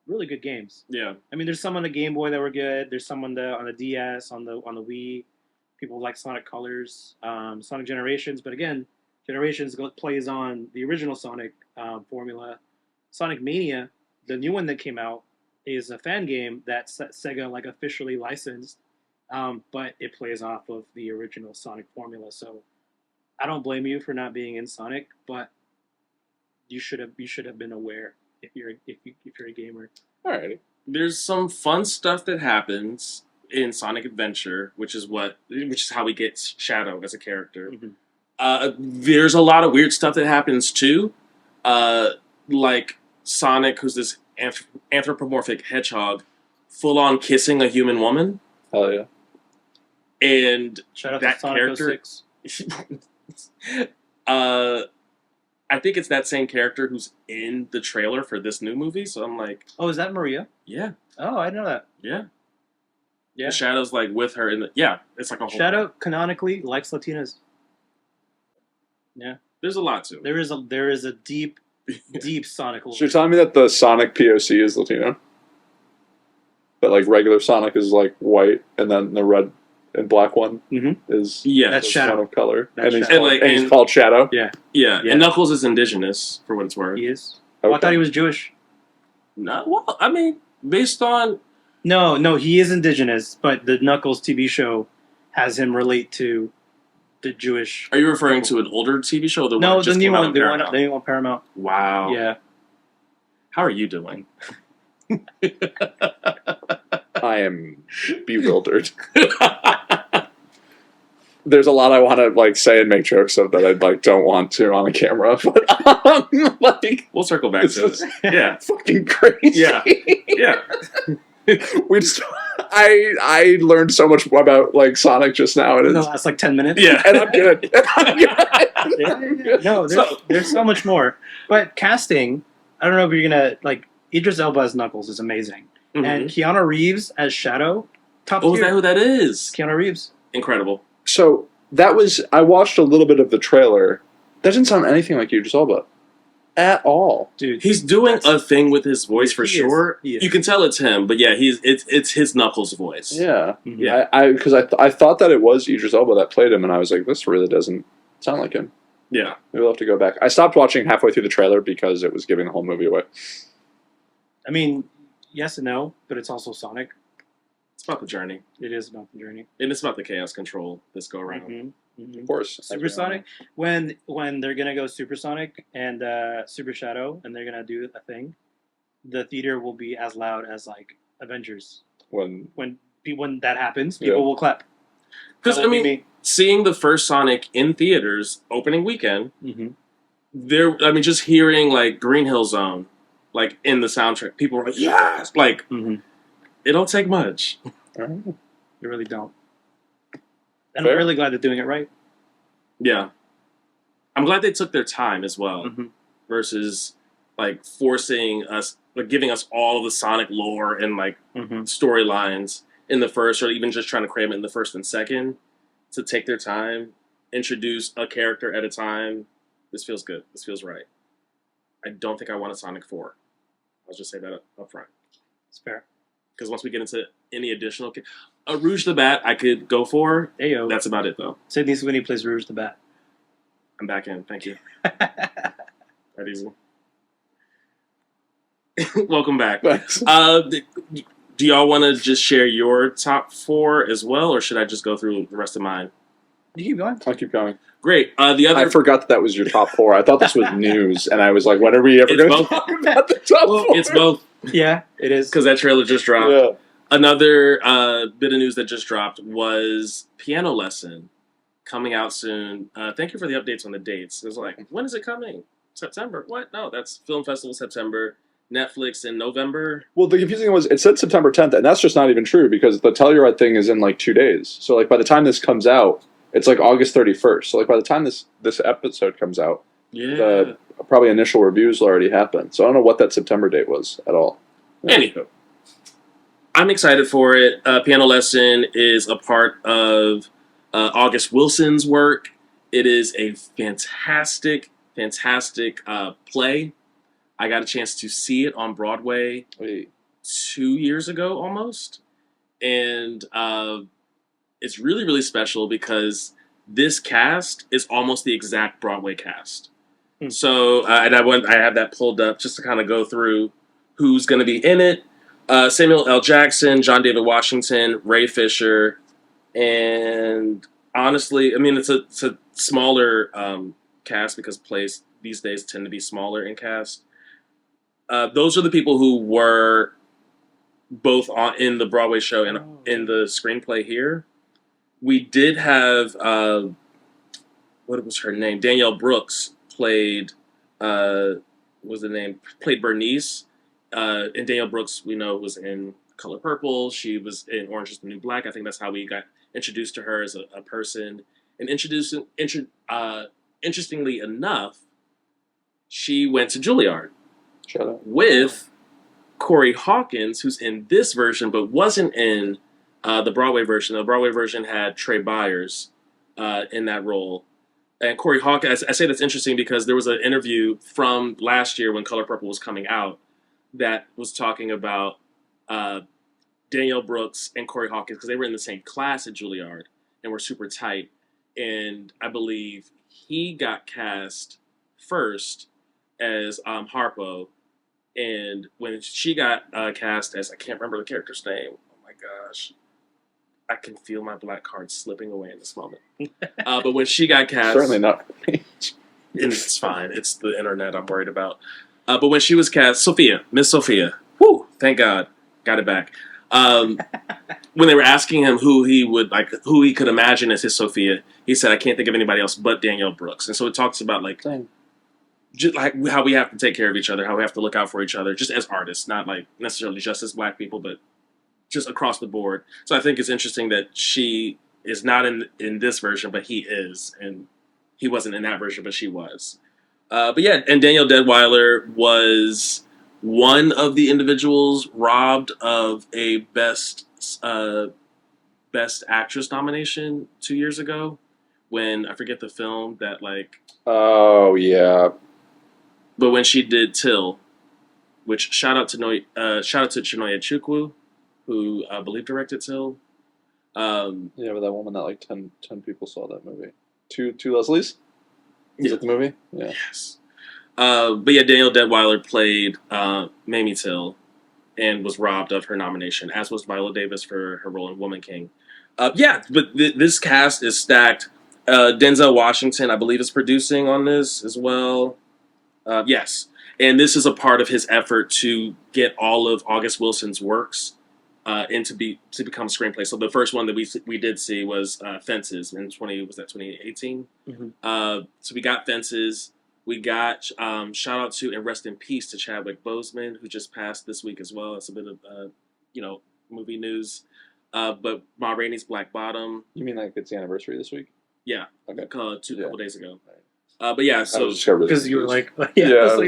Speaker 3: really good games.
Speaker 1: Yeah.
Speaker 3: I mean, there's some on the Game Boy that were good. There's some on the DS, on the Wii. People like Sonic Colors, Sonic Generations, but again, Generations plays on the original Sonic formula. Sonic Mania, the new one that came out, is a fan game that Sega like officially licensed, but it plays off of the original Sonic formula. So I don't blame you for not being in Sonic, but you should have been aware if you're a gamer.
Speaker 2: Alrighty.
Speaker 1: There's some fun stuff that happens in Sonic Adventure, which is how we get Shadow as a character. There's a lot of weird stuff that happens too, like Sonic, who's this anthropomorphic hedgehog, full on kissing a human woman,
Speaker 2: Hell yeah.
Speaker 1: and
Speaker 3: Shout out
Speaker 1: that
Speaker 3: to Sonic
Speaker 1: character.
Speaker 3: 06.
Speaker 1: I think it's that same character who's in the trailer for this new movie. So I'm like,
Speaker 3: Oh, is that Maria?
Speaker 1: yeah,
Speaker 3: Oh, I didn't know that.
Speaker 1: yeah.
Speaker 3: Yeah.
Speaker 1: The Shadow's like with her in the it's like a whole
Speaker 3: Shadow canonically likes Latinas. Yeah,
Speaker 1: There's a lot to it.
Speaker 3: there is a deep Sonic lore.
Speaker 2: So you're telling me that the Sonic POC is Latino? But like regular Sonic is like white, and then the red and black one is
Speaker 1: Yeah,
Speaker 3: That's
Speaker 2: is
Speaker 3: Shadow.
Speaker 2: one of color,
Speaker 3: That's
Speaker 2: and,
Speaker 3: Shadow.
Speaker 2: he's called Shadow.
Speaker 3: Yeah,
Speaker 1: yeah.
Speaker 3: Yeah.
Speaker 1: And Knuckles is indigenous for what it's worth.
Speaker 3: he is. Oh, I
Speaker 2: Okay.
Speaker 3: thought he was Jewish.
Speaker 1: No, well, I mean, based on
Speaker 3: No, he is indigenous, but the Knuckles TV show has him relate to the Jewish.
Speaker 1: are you referring to an older TV show? Or the
Speaker 3: No,
Speaker 1: one that
Speaker 3: the
Speaker 1: just
Speaker 3: new
Speaker 1: came out
Speaker 3: one.
Speaker 1: on
Speaker 3: The
Speaker 1: Paramount?
Speaker 3: new one, Paramount.
Speaker 1: Wow.
Speaker 3: Yeah.
Speaker 1: How are you doing?
Speaker 2: I am bewildered. There's a lot I want to like say and make jokes of that I like don't want to on a camera, but like
Speaker 1: We'll circle back
Speaker 2: this
Speaker 1: to
Speaker 2: is
Speaker 1: it. Yeah.
Speaker 2: fucking crazy.
Speaker 1: Yeah. Yeah.
Speaker 2: We just I learned so much about like Sonic just now, and
Speaker 3: In the
Speaker 2: it's
Speaker 3: last like 10 minutes.
Speaker 1: Yeah.
Speaker 2: and I'm good. And I'm good.
Speaker 3: Yeah. No, there's so much more. But casting, I don't know if you're gonna like Idris Elba as Knuckles is amazing,
Speaker 1: Mhm.
Speaker 3: and Keanu Reeves as Shadow, top
Speaker 1: Oh, is
Speaker 3: tier.
Speaker 1: that who that is?
Speaker 3: Keanu Reeves.
Speaker 1: Incredible.
Speaker 2: So that was I watched a little bit of the trailer. That doesn't sound anything like Idris Elba at all.
Speaker 3: Dude,
Speaker 1: He's doing a thing with his voice for
Speaker 3: He is.
Speaker 1: sure.
Speaker 3: He is.
Speaker 1: You can tell it's him, but yeah, it's his Knuckles voice.
Speaker 2: Yeah,
Speaker 3: Mhm.
Speaker 1: Yeah.
Speaker 2: I because I thought that it was Idris Elba that played him, and I was like, this really doesn't sound like him.
Speaker 1: Yeah.
Speaker 2: Maybe we'll have to go back. I stopped watching halfway through the trailer because it was giving the whole movie away.
Speaker 3: I mean, yes and no, but it's also Sonic.
Speaker 1: It's about the journey.
Speaker 3: It is about the journey.
Speaker 1: And it's about the chaos control this go around.
Speaker 3: Mhm.
Speaker 2: Of course,
Speaker 3: Supersonic, when they're gonna go Supersonic and Super Shadow, and they're gonna do a thing, the theater will be as loud as like Avengers.
Speaker 2: When
Speaker 3: When that happens, people
Speaker 2: Yeah.
Speaker 3: will clap.
Speaker 1: Because,
Speaker 3: That
Speaker 1: I
Speaker 3: will be
Speaker 1: mean, seeing the first Sonic in theaters opening weekend, just hearing like Green Hill Zone, like in the soundtrack, people were like, yes! Like, it don't take much.
Speaker 3: You really don't. And
Speaker 2: Fair.
Speaker 3: I'm really glad they're doing it right.
Speaker 1: Yeah. I'm glad they took their time as well,
Speaker 3: Mhm.
Speaker 1: versus like forcing us, like giving us all the Sonic lore and like storylines in the first, or even just trying to cram it in the first and second, to take their time, introduce a character at a time. This feels good. This feels right. I don't think I want a Sonic 4. I'll just say that up front.
Speaker 3: It's fair.
Speaker 1: Because once we get into any additional... Rouge the Bat I could go for.
Speaker 3: Ayo.
Speaker 1: That's about it, though.
Speaker 3: Sydney Sweeney plays Rouge the Bat.
Speaker 1: I'm back in. Thank you. That easy. Welcome back.
Speaker 2: Thanks.
Speaker 1: Do y'all want to just share your top 4 as well, or should I just go through the rest of mine?
Speaker 3: You keep going.
Speaker 2: I'll keep going.
Speaker 1: Great. The other...
Speaker 2: I forgot that was your top 4. I thought this was news, and I was like, when are we ever
Speaker 1: It's
Speaker 2: going to
Speaker 1: both.
Speaker 2: talk about the top 4?
Speaker 1: It's both,
Speaker 3: Yeah, it is.
Speaker 1: because that trailer just dropped.
Speaker 2: Yeah.
Speaker 1: Another bit of news that just dropped was Piano Lesson coming out soon. Thank you for the updates on the dates. It was like, when is it coming? September? What? No, that's Film Festival September. Netflix in November.
Speaker 2: Well, the confusing thing was it said September 10th, and that's just not even true because the Telluride thing is in like 2 days. So like by the time this comes out, it's like August 31st. So like by the time this episode comes out,
Speaker 1: Yeah.
Speaker 2: the probably initial reviews will already happen. So I don't know what that September date was at all.
Speaker 1: Anywho, I'm excited for it. Piano Lesson is a part of August Wilson's work. It is a fantastic, fantastic play. I got a chance to see it on Broadway
Speaker 2: Wait.
Speaker 1: 2 years ago almost. And it's really, really special because this cast is almost the exact Broadway cast. So, and I have that pulled up just to kind of go through who's going to be in it. Samuel L. Jackson, John David Washington, Ray Fisher, and honestly, I mean, it's a smaller cast because plays these days tend to be smaller in cast. Those are the people who were both in the Broadway show and in the screenplay here. We did have what was her name? Danielle Brooks played played Bernice. And Danielle Brooks, we know, was in Color Purple. She was in Orange is the New Black. I think that's how we got introduced to her as a person. And interestingly enough, she went to Juilliard with Corey Hawkins, who's in this version but wasn't in the Broadway version. The Broadway version had Trey Byers in that role. And Corey Hawkins, I say that's interesting because there was an interview from last year when Color Purple was coming out that was talking about Danielle Brooks and Corey Hawkins because they were in the same class at Juilliard and were super tight. And I believe he got cast first as Harpo. And when she got cast as, I can't remember the character's name. Oh my gosh. I can feel my black card slipping away in this moment. But when she got cast...
Speaker 2: Certainly not.
Speaker 1: It's fine. It's the internet I'm worried about. But when she was cast, Miss Sophia. Whoo! Thank God. Got it back. When they were asking him who he could imagine as his Sophia, he said, I can't think of anybody else but Danielle Brooks. And so it talks about just like how we have to take care of each other, how we have to look out for each other, just as artists, not like necessarily just as black people, but just across the board. So I think it's interesting that she is not in this version, but he is, and he wasn't in that version, but she was. But yeah, and Danielle Deadweiler was one of the individuals robbed of a best actress nomination 2 years ago when I forget the film that like.
Speaker 2: Oh yeah.
Speaker 1: But when she did Till, which shout out to Chinoya Chukwu, who I believe directed Till.
Speaker 2: Yeah, but that woman that like 10 people saw that movie. Two Leslies? Is it the movie? Yeah.
Speaker 1: Yes. But yeah, Danielle Deadweiler played Mamie Till and was robbed of her nomination, as was Viola Davis for her role in Woman King. Yeah, but this cast is stacked. Denzel Washington, I believe, is producing on this as well. Yes. And this is a part of his effort to get all of August Wilson's works to become a screenplay. So the first one that we did see was Fences in 2018? Mm-hmm. So we got Fences. We got shout out to and rest in peace to Chadwick Boseman, who just passed this week as well. It's a bit of movie news. But Ma Rainey's Black Bottom.
Speaker 2: You mean like it's the anniversary this week?
Speaker 1: Yeah.
Speaker 2: Okay.
Speaker 1: A couple days ago. But yeah, so
Speaker 3: because you were like, I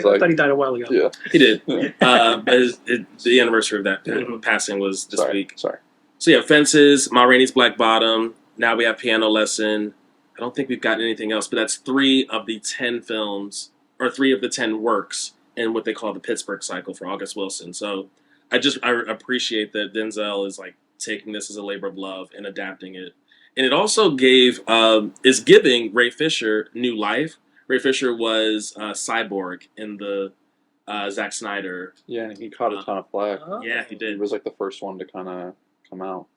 Speaker 3: thought he died a while ago.
Speaker 2: Yeah,
Speaker 1: he did. But the anniversary of that passing was this week.
Speaker 2: Sorry.
Speaker 1: So yeah, Fences, Ma Rainey's Black Bottom. Now we have Piano Lesson. I don't think we've gotten anything else, but that's 3 of the 10 films or 3 of the 10 works in what they call the Pittsburgh cycle for August Wilson. So I appreciate that Denzel is like taking this as a labor of love and adapting it. And it also is giving Ray Fisher new life. Ray Fisher was Cyborg in the Zack Snyder.
Speaker 2: Yeah, and he caught a ton of flack.
Speaker 1: Yeah, he did.
Speaker 2: He was like the first one to kind of come out.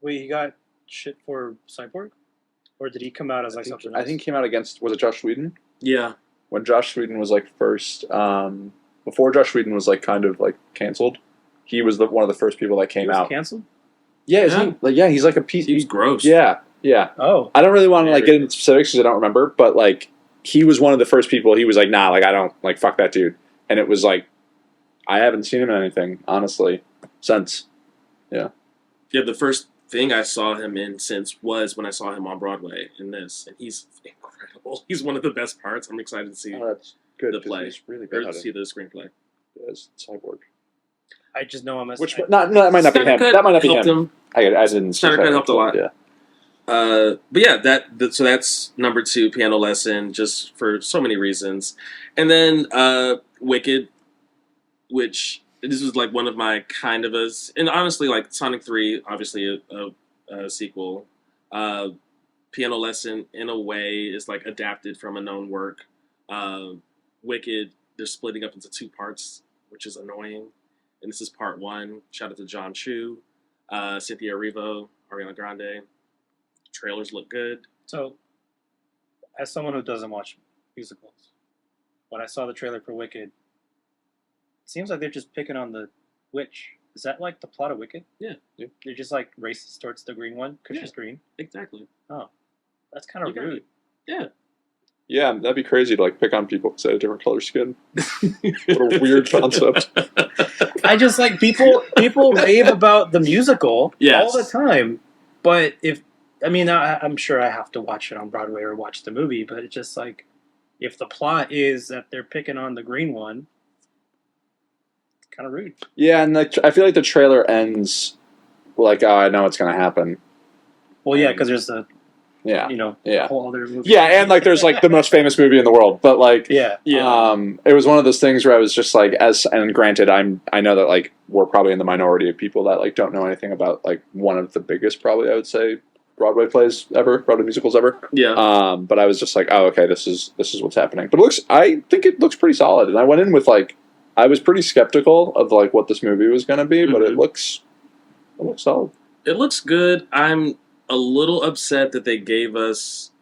Speaker 3: Wait, he got shit for Cyborg? Or did he come out as like something else?
Speaker 2: I think he came out against, was it Josh Whedon?
Speaker 1: Yeah.
Speaker 2: When Josh Whedon was like first, before Josh Whedon was like kind of like canceled, he was one of the first people that came out.
Speaker 3: Canceled?
Speaker 2: Yeah, he's like a piece.
Speaker 1: He was gross.
Speaker 2: Yeah.
Speaker 3: Oh.
Speaker 2: I don't really want to like get into specifics because I don't remember, but like he was one of the first people. He was like, nah, like I don't like fuck that dude, and it was like I haven't seen him in anything, honestly, since.
Speaker 1: Yeah, the first thing I saw him in since was when I saw him on Broadway in this, and he's incredible. He's one of the best parts. I'm excited to see
Speaker 2: That's good.
Speaker 1: the play
Speaker 2: He's really
Speaker 1: or
Speaker 2: good
Speaker 1: to
Speaker 2: at
Speaker 1: see
Speaker 2: it.
Speaker 1: the screenplay.
Speaker 2: As Cyborg.
Speaker 3: I just know I'm a.
Speaker 2: Which that might not be him. That might not be him. I didn't.
Speaker 1: Snyder Cut helped a lot.
Speaker 2: Yeah.
Speaker 1: But yeah, so that's number 2, Piano Lesson, just for so many reasons. And then Wicked, which this was like one of my kind of and honestly, like Sonic 3, obviously a sequel. Piano Lesson, in a way, is like adapted from a known work. Wicked, they're splitting up into 2 parts, which is annoying. And this is part 1. Shout out to John Chu, Cynthia Erivo, Ariana Grande. Trailers look good.
Speaker 3: So, as someone who doesn't watch musicals, when I saw the trailer for Wicked, it seems like they're just picking on the witch. Is that like the plot of Wicked?
Speaker 1: Yeah.
Speaker 3: They're just like racist towards the green one because she's green.
Speaker 1: Exactly.
Speaker 3: Oh, that's kind of rude.
Speaker 1: Yeah.
Speaker 2: Yeah, that'd be crazy to like pick on people because they have different color skin. What a weird concept.
Speaker 3: I just like people rave about the musical all the time, but I'm sure I have to watch it on Broadway or watch the movie, but it's just like, if the plot is that they're picking on the green one, it's kind of rude.
Speaker 2: Yeah, and I feel like the trailer ends like, oh, I know what's going to happen.
Speaker 3: Well, yeah, because there's a whole other movie.
Speaker 2: Yeah, and like there's like the most famous movie in the world, but like it was one of those things where I was just like, and granted, I know that like we're probably in the minority of people that like don't know anything about like one of the biggest, probably I would say, Broadway musicals ever.
Speaker 1: Yeah.
Speaker 2: But I was just like, oh, okay, this is what's happening. But I think it looks pretty solid, and I went in with like, I was pretty skeptical of like what this movie was going to be, but it looks solid.
Speaker 1: It looks good. I'm a little upset that they gave us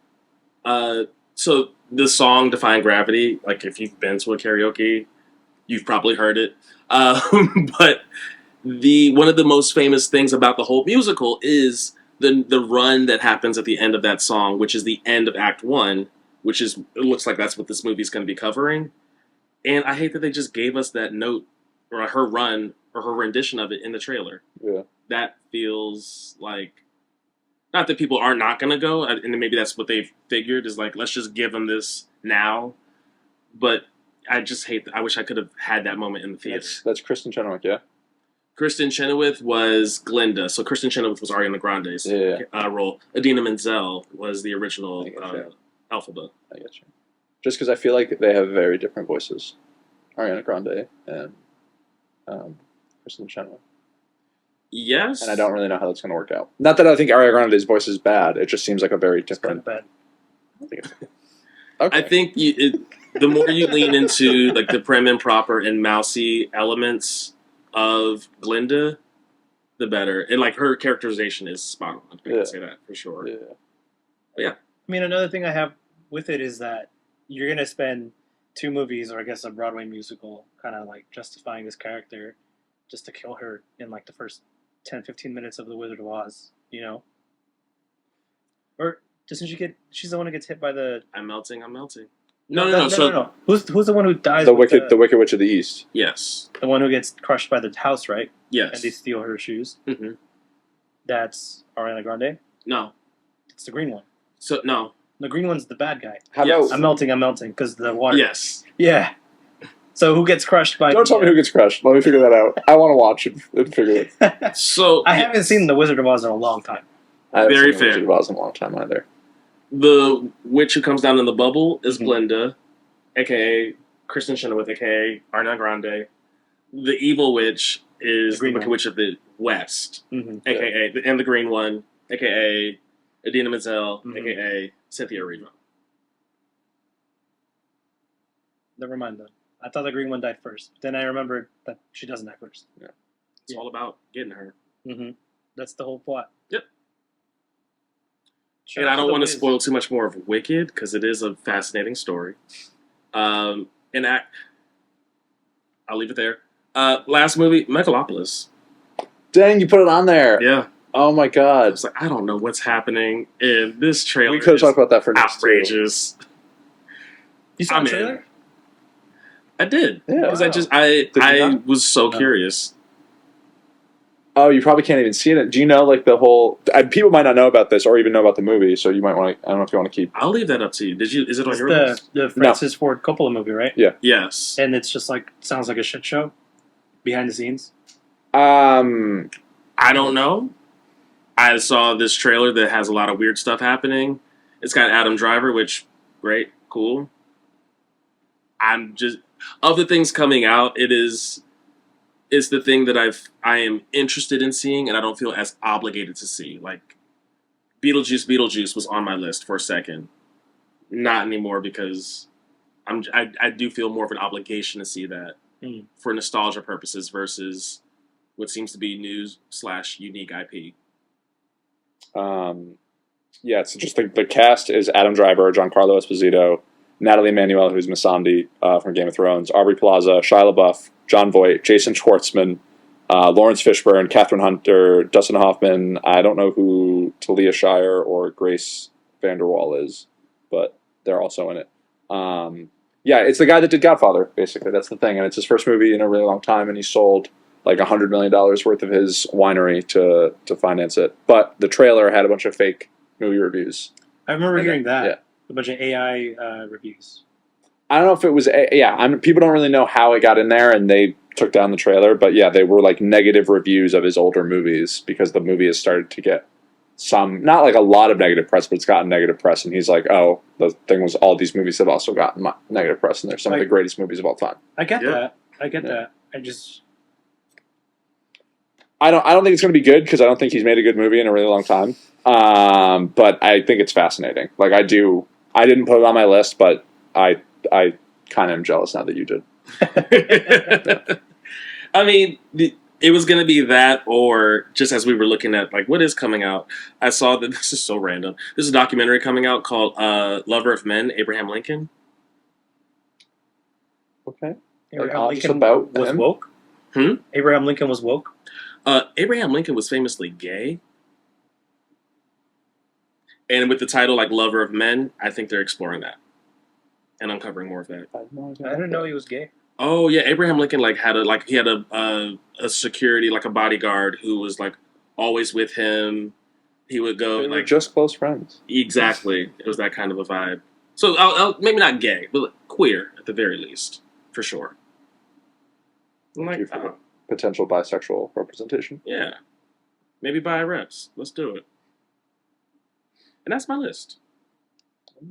Speaker 1: so the song Defying Gravity, like if you've been to a karaoke, you've probably heard it. But one of the most famous things about the whole musical is the run that happens at the end of that song, which is the end of Act 1, it looks like that's what this movie's going to be covering. And I hate that they just gave us that note or her run or her rendition of it in the trailer.
Speaker 2: Yeah.
Speaker 1: That feels like, not that people are not going to go, and maybe that's what they've figured, is like, let's just give them this now. But I just hate that. I wish I could have had that moment in the theater.
Speaker 2: That's Kristen Chenoweth, yeah?
Speaker 1: Kristen Chenoweth was Glinda. So Kristen Chenoweth was Ariana Grande's role. Idina Menzel was the original Elphaba.
Speaker 2: I get you. Just because I feel like they have very different voices. Ariana Grande and Kristen Chenoweth.
Speaker 1: Yes.
Speaker 2: And I don't really know how that's going to work out. Not that I think Ariana Grande's voice is bad. It just seems like a very different...
Speaker 3: It's kind
Speaker 2: of bad.
Speaker 1: Okay. I think the more you lean into like the prim and proper and mousy elements of Glinda, the better. And like her characterization is spot on. I can say that for sure.
Speaker 2: Yeah.
Speaker 1: But yeah.
Speaker 3: I mean, another thing I have with it is that you're going to spend 2 movies, or I guess a Broadway musical, kind of like justifying this character just to kill her in like the first 10-15 minutes of The Wizard of Oz, you know? Or doesn't she's the one who gets hit by the...
Speaker 1: I'm melting.
Speaker 3: No. Who's the one who dies?
Speaker 2: The Wicked Witch of the East.
Speaker 1: Yes.
Speaker 3: The one who gets crushed by the house, right?
Speaker 1: Yes.
Speaker 3: And they steal her shoes.
Speaker 1: Mm-hmm.
Speaker 3: That's Ariana Grande?
Speaker 1: No.
Speaker 3: It's the green one.
Speaker 1: So, no.
Speaker 3: The green one's the bad guy.
Speaker 2: How about...
Speaker 3: I'm melting, because the water...
Speaker 1: Yes.
Speaker 3: Yeah. So who gets crushed by...
Speaker 2: Don't tell me who gets crushed. Let me figure that out. I want to watch it and figure it.
Speaker 1: So
Speaker 3: I haven't seen The Wizard of Oz in a long time.
Speaker 2: I haven't
Speaker 1: Very
Speaker 2: seen
Speaker 1: fair.
Speaker 2: The Wizard of Oz in a long time either.
Speaker 1: The witch who comes down in the bubble is Glinda, a.k.a. Kristen Chenoweth, a.k.a. Ariana Grande. The evil witch is the Wicked Witch of the West, a.k.a. And the green one, a.k.a. Idina Menzel, a.k.a. Cynthia Erivo.
Speaker 3: Never mind, though. I thought the green one died first. Then I remembered that she doesn't die first.
Speaker 1: Yeah. It's all about getting her.
Speaker 3: Mm-hmm. That's the whole plot.
Speaker 1: Yep. And I don't want to spoil too much more of Wicked, because it is a fascinating story. I'll leave it there. Last movie, Megalopolis.
Speaker 2: Dang, you put it on there.
Speaker 1: Yeah.
Speaker 2: Oh my god.
Speaker 1: It's like, I don't know what's happening in this trailer.
Speaker 2: We could have talked about that for next
Speaker 1: outrageous.
Speaker 3: You saw the trailer?
Speaker 1: I did.
Speaker 2: Yeah.
Speaker 1: Because
Speaker 3: Wow.
Speaker 1: I
Speaker 2: Did you not?
Speaker 1: was so
Speaker 3: No.
Speaker 1: curious.
Speaker 2: Oh, you probably can't even see it. Do you know like the whole? People might not know about this or even know about the movie, so you might want to. I don't know if you want to keep.
Speaker 1: I'll leave that up to you. Is it on
Speaker 3: It's
Speaker 1: your list?
Speaker 3: the Francis Ford Coppola movie, right?
Speaker 2: Yeah.
Speaker 1: Yes.
Speaker 3: And it's just like sounds like a shit show behind the scenes.
Speaker 2: Um,
Speaker 1: I don't know. I saw this trailer that has a lot of weird stuff happening. It's got Adam Driver, which great, cool. I'm just of the things coming out, it's the thing that I am interested in seeing, and I don't feel as obligated to see. Like Beetlejuice was on my list for a second, not anymore because I do feel more of an obligation to see that for nostalgia purposes versus what seems to be news/unique IP.
Speaker 2: Yeah, it's just the cast is Adam Driver, Giancarlo Esposito, Natalie Emanuel, who's Missandei from Game of Thrones, Aubrey Plaza, Shia LaBeouf, John Voight, Jason Schwartzman, Lawrence Fishburne, Catherine Hunter, Dustin Hoffman. I don't know who Talia Shire or Grace Vanderwall is, but they're also in it. Yeah, it's the guy that did Godfather, basically. That's the thing. And it's his first movie in a really long time, and he sold like $100 million worth of his winery to finance it. But the trailer had a bunch of fake movie reviews.
Speaker 3: I remember hearing that.
Speaker 2: Yeah.
Speaker 3: A bunch of AI reviews.
Speaker 2: I don't know if it was people don't really know how it got in there, and they took down the trailer. But yeah, they were like negative reviews of his older movies because the movie has started to get some, not like a lot of negative press, but it's gotten negative press. And he's like, oh, the thing was, all these movies have also gotten negative press, and they're some of the greatest movies of all time.
Speaker 3: I get
Speaker 1: Yeah.
Speaker 3: that. I get
Speaker 2: Yeah.
Speaker 3: that. I just
Speaker 2: I don't think it's going to be good because I don't think he's made a good movie in a really long time. But I think it's fascinating. Like I didn't put it on my list, but I kind of am jealous now that you did.
Speaker 1: I mean, it was going to be that, or just as we were looking at like what is coming out, I saw that this is so random. There's a documentary coming out called "Lover of Men," Abraham Lincoln.
Speaker 2: Okay.
Speaker 3: Abraham
Speaker 2: Just
Speaker 3: Lincoln
Speaker 2: about
Speaker 3: was
Speaker 2: him?
Speaker 3: woke.
Speaker 1: Hmm?
Speaker 3: Abraham Lincoln was woke.
Speaker 1: Abraham Lincoln was famously gay, and with the title like "Lover of Men," I think they're exploring that and uncovering more of that.
Speaker 2: I have no idea.
Speaker 3: I didn't know he was gay.
Speaker 1: Oh yeah, Abraham Lincoln he had a security, like a bodyguard who was like always with him. He would go
Speaker 2: They were
Speaker 1: like
Speaker 2: just close friends.
Speaker 1: exactly. It was that kind of a vibe. So I'll maybe not gay, but queer at the very least, for sure. I'm
Speaker 2: Thank
Speaker 1: like,
Speaker 2: you for
Speaker 1: oh,
Speaker 2: potential bisexual representation.
Speaker 1: yeah, maybe bi reps. Let's do it. And that's my list.
Speaker 2: Do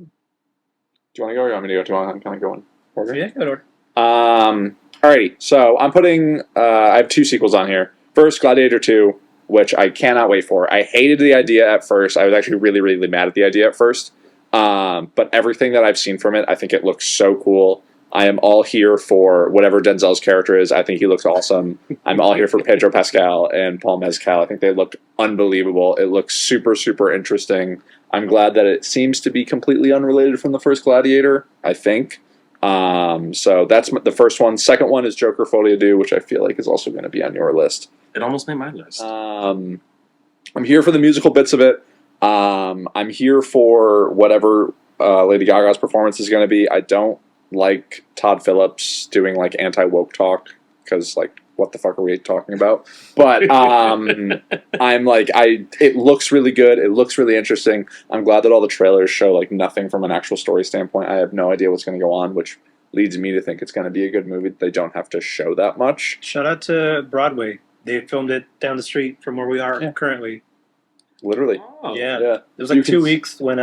Speaker 2: you want to go or you want me to go? Do you want to kind of go in order?
Speaker 3: Yeah, good order.
Speaker 2: Alrighty, so I'm putting. I have two sequels on here. First, Gladiator 2, which I cannot wait for. I hated the idea at first. I was actually really, really mad at the idea at first. But everything that I've seen from it, I think it looks so cool. I am all here for whatever Denzel's character is. I think he looks awesome. I'm all here for Pedro Pascal and Paul Mescal. I think they looked unbelievable. It looks super, super interesting. I'm glad that it seems to be completely unrelated from the first Gladiator, I think. So that's the first one. Second one is Joker Folie à Deux, which I feel like is also going to be on your list.
Speaker 1: It almost made my list.
Speaker 2: I'm here for the musical bits of it. I'm here for whatever Lady Gaga's performance is going to be. I don't like Todd Phillips doing like anti-woke talk because like what the fuck are we talking about? But I'm like it looks really good. It looks really interesting. I'm glad that all the trailers show like nothing from an actual story standpoint. I have no idea what's going to go on, which leads me to think it's going to be a good movie. They don't have to show that much.
Speaker 3: Shout out to Broadway. They filmed it down the street from where we are currently.
Speaker 2: Literally.
Speaker 1: Oh,
Speaker 3: Yeah.
Speaker 2: Yeah.
Speaker 3: It was like 2 weeks when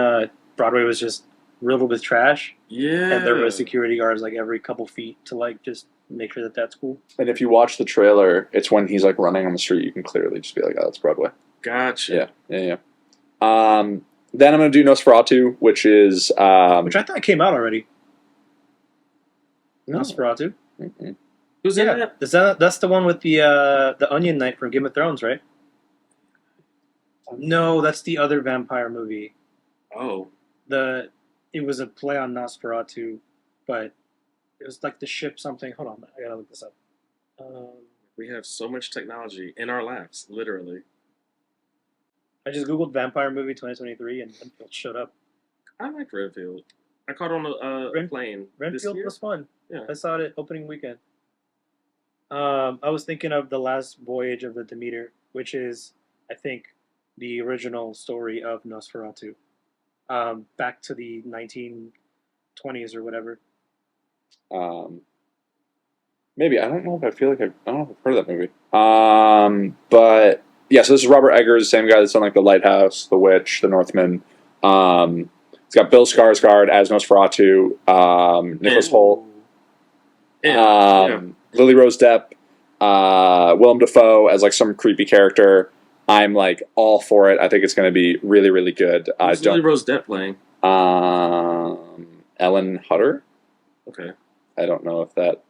Speaker 3: Broadway was just riddled with trash,
Speaker 1: yeah.
Speaker 3: and there were security guards like every couple feet to like just make sure that that's cool.
Speaker 2: And if you watch the trailer, it's when he's like running on the street. You can clearly just be like, "Oh, that's Broadway."
Speaker 1: Gotcha.
Speaker 2: Yeah. Then I'm going to do Nosferatu, which is
Speaker 3: Which I thought came out already.
Speaker 2: No.
Speaker 3: Nosferatu.
Speaker 2: Mm-mm.
Speaker 1: Who's in that?
Speaker 3: That's the one with the Onion Knight from Game of Thrones, right? No, that's the other vampire movie.
Speaker 1: Oh,
Speaker 3: It was a play on Nosferatu, but it was like the ship something. Hold on, I gotta look this up.
Speaker 1: we have so much technology in our laps, literally.
Speaker 3: I just googled vampire movie 2023 and Renfield showed up.
Speaker 1: I like Redfield. I caught it on a plane this
Speaker 3: Renfield
Speaker 1: year.
Speaker 3: was fun.
Speaker 1: Yeah.
Speaker 3: I saw it opening weekend. I was thinking of The Last Voyage of the Demeter, which is, I think, the original story of Nosferatu. Back to the 1920s or whatever.
Speaker 2: Maybe I don't know if I feel like I don't know if I've heard of that movie. But yeah, so this is Robert Eggers, the same guy that's done like The Lighthouse, The Witch, The Northman. It's got Bill Skarsgård as Nosferatu, Nicholas Hoult, Lily Rose Depp, Willem Dafoe as like some creepy character. I'm like all for it. I think it's going to be really, really good.
Speaker 1: Who's Lily Rose Depp playing?
Speaker 2: Ellen Hutter.
Speaker 1: Okay.
Speaker 2: I don't know if that.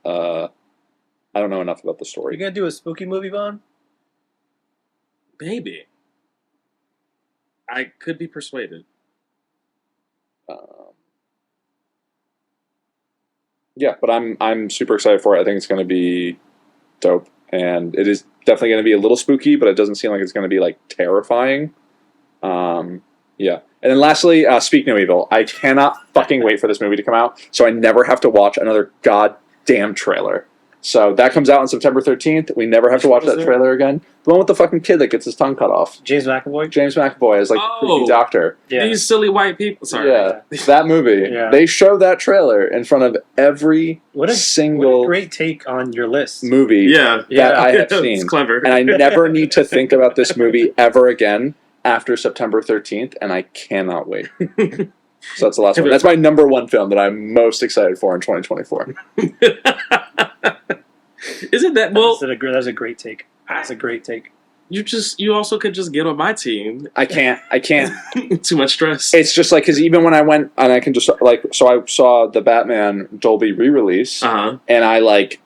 Speaker 2: I don't know enough about the story.
Speaker 3: You gonna do a spooky movie, Vaughn?
Speaker 1: Maybe. I could be persuaded.
Speaker 2: Yeah, but I'm super excited for it. I think it's going to be dope, and it is definitely going to be a little spooky, but it doesn't seem like it's going to be like terrifying. Yeah, and then lastly, Speak No Evil. I cannot fucking wait for this movie to come out, so I never have to watch another goddamn trailer. So that comes out on September 13th. We never have to watch that trailer again. The one with the fucking kid that gets his tongue cut off.
Speaker 3: James McAvoy?
Speaker 2: James McAvoy is like the creepy doctor.
Speaker 3: Yeah.
Speaker 1: These silly white people. Sorry.
Speaker 2: Yeah, that movie.
Speaker 3: Yeah.
Speaker 2: They show that trailer in front of every single
Speaker 3: what a great take on your list.
Speaker 2: movie that I have seen.
Speaker 1: It's clever.
Speaker 2: And I never need to think about this movie ever again after September 13th, and I cannot wait. So that's the last one. That's my number one film that I'm most excited for in 2024.
Speaker 1: Isn't that well?
Speaker 3: That's a great take. That's a great take.
Speaker 1: You also could just get on my team.
Speaker 2: I can't.
Speaker 1: Too much stress.
Speaker 2: It's just like because even when I went and I can just like so I saw the Batman Dolby re-release and I like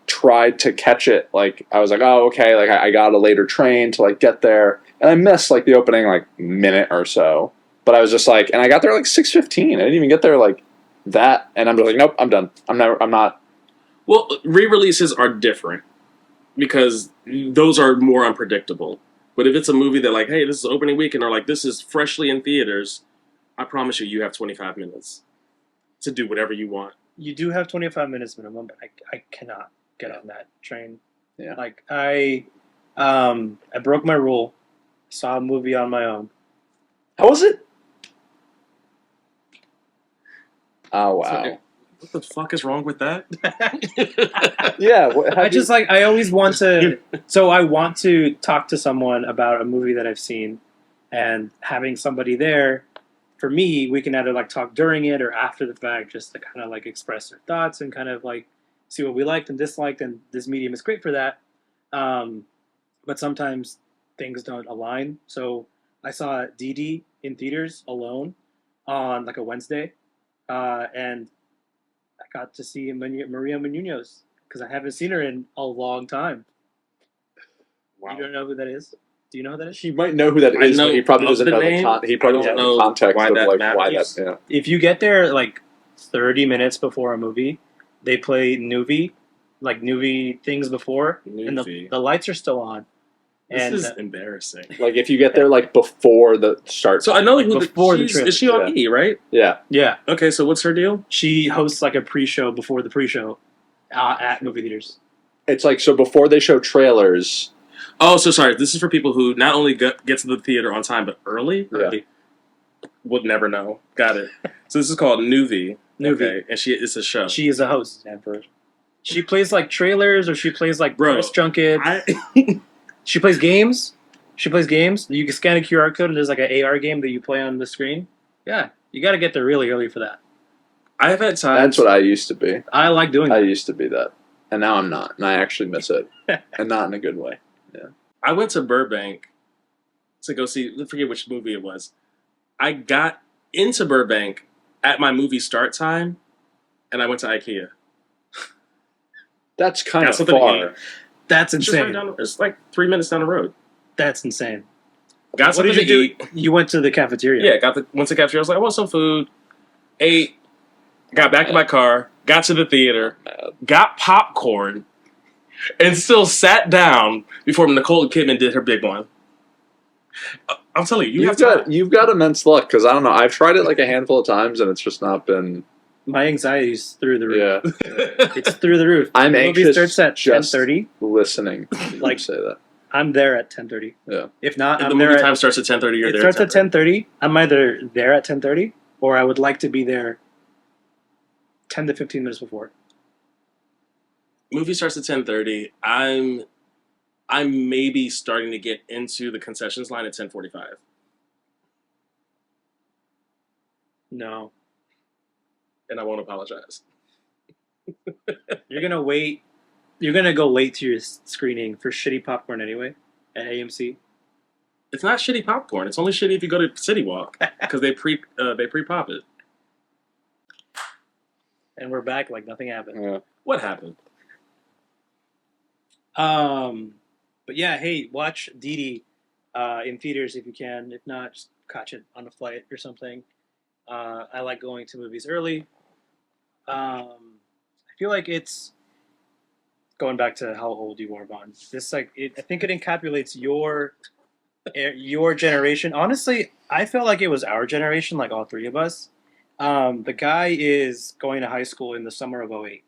Speaker 2: tried to catch it. Like I was like, oh okay, like I got a later train to like get there, and I missed like the opening like minute or so. But I was just like, and I got there like 6:15. I didn't even get there like that, and I'm just like, nope, I'm done. I'm not.
Speaker 1: Well, re-releases are different because those are more unpredictable. But if it's a movie that like, hey, this is opening weekend, or like this is freshly in theaters, I promise you have 25 minutes to do whatever you want.
Speaker 3: You do have 25 minutes minimum, but I cannot get on that train.
Speaker 2: Yeah.
Speaker 3: Like I broke my rule. Saw a movie on my own.
Speaker 2: How was it? Oh wow.
Speaker 1: So, what the fuck is wrong with that?
Speaker 2: Yeah,
Speaker 3: I always want to. So I want to talk to someone about a movie that I've seen, and having somebody there, for me, we can either like talk during it or after the fact, just to kind of like express our thoughts and kind of like see what we liked and disliked, and this medium is great for that. But sometimes things don't align. So I saw DD in theaters alone on like a Wednesday, and I got to see Maria Menounos because I haven't seen her in a long time. Wow. You don't know who that is? Do you know who that is?
Speaker 2: He might know who that is, but he probably doesn't know the context
Speaker 1: why
Speaker 2: of
Speaker 1: that
Speaker 2: like
Speaker 1: matters.
Speaker 2: why that. Yeah.
Speaker 3: If you get there like 30 minutes before a movie, they play Nuvi things before, and the lights are still on.
Speaker 1: This is embarrassing.
Speaker 2: Like if you get there like before the start.
Speaker 1: So I know who
Speaker 3: before the trailer.
Speaker 1: Is she on E, right?
Speaker 2: Yeah.
Speaker 3: Yeah.
Speaker 1: Okay, so what's her deal?
Speaker 3: She hosts like a pre-show before the pre-show at movie theaters.
Speaker 2: It's like so before they show trailers.
Speaker 1: Oh, so sorry. This is for people who not only get to the theater on time, but early.
Speaker 2: Yeah.
Speaker 1: Would never know. Got it. So this is called Nuvi.
Speaker 3: Nuvi.
Speaker 1: Okay, and it's a show.
Speaker 3: She is a host. She plays like trailers, or she plays like press junkets. She plays games. You can scan a QR code, and there's like an AR game that you play on the screen. Yeah, you got to get there really early for that.
Speaker 1: I have had times.
Speaker 2: That's what I used to be.
Speaker 3: I like doing that.
Speaker 2: I used to be that, and now I'm not, and I actually miss it, and not in a good way. Yeah.
Speaker 1: I went to Burbank to go see. I forget which movie it was. I got into Burbank at my movie start time, and I went to IKEA.
Speaker 2: That's kind of far.
Speaker 3: That's insane.
Speaker 1: It's like 3 minutes down the road.
Speaker 3: That's insane.
Speaker 1: Got something to eat.
Speaker 3: You went to the cafeteria.
Speaker 1: Yeah, went to the cafeteria. I was like, I want some food. Ate. Got back to my car. Got to the theater. Got popcorn. And still sat down before Nicole Kidman did her big one. I'm telling you,
Speaker 2: You've got immense luck because I don't know. I've tried it like a handful of times and it's just not been.
Speaker 3: My anxiety's through the roof.
Speaker 2: Yeah,
Speaker 3: It's through the roof.
Speaker 2: I'm
Speaker 3: The movie
Speaker 2: anxious
Speaker 3: starts at
Speaker 2: just
Speaker 3: 10:30.
Speaker 2: listening. to
Speaker 3: Like-
Speaker 2: you say that.
Speaker 3: I'm there at 10:30.
Speaker 2: Yeah.
Speaker 3: If not,
Speaker 1: If
Speaker 3: I'm
Speaker 1: the
Speaker 3: there
Speaker 1: movie
Speaker 3: at,
Speaker 1: time starts at 10:30, you're
Speaker 3: it
Speaker 1: there.
Speaker 3: starts at 10:30. I'm either there at 10:30 or I would like to be there 10 to 15 minutes before.
Speaker 1: Movie starts at 10:30. I'm maybe starting to get into the concessions line at 10:45.
Speaker 3: No,
Speaker 1: And I won't apologize.
Speaker 3: you're gonna wait. You're gonna go late to your screening for shitty popcorn anyway at AMC.
Speaker 1: It's not shitty popcorn. It's only shitty if you go to City Walk because they pre pop it.
Speaker 3: And we're back like nothing happened.
Speaker 2: Yeah.
Speaker 1: What happened?
Speaker 3: But yeah, hey, watch Dee Dee in theaters if you can. If not, just catch it on a flight or something. I like going to movies early. I feel like it's going back to how old you are, Vaughn. This I think it encapsulates your generation. Honestly, I felt like it was our generation, like all three of us. The guy is going to high school in the summer of 08.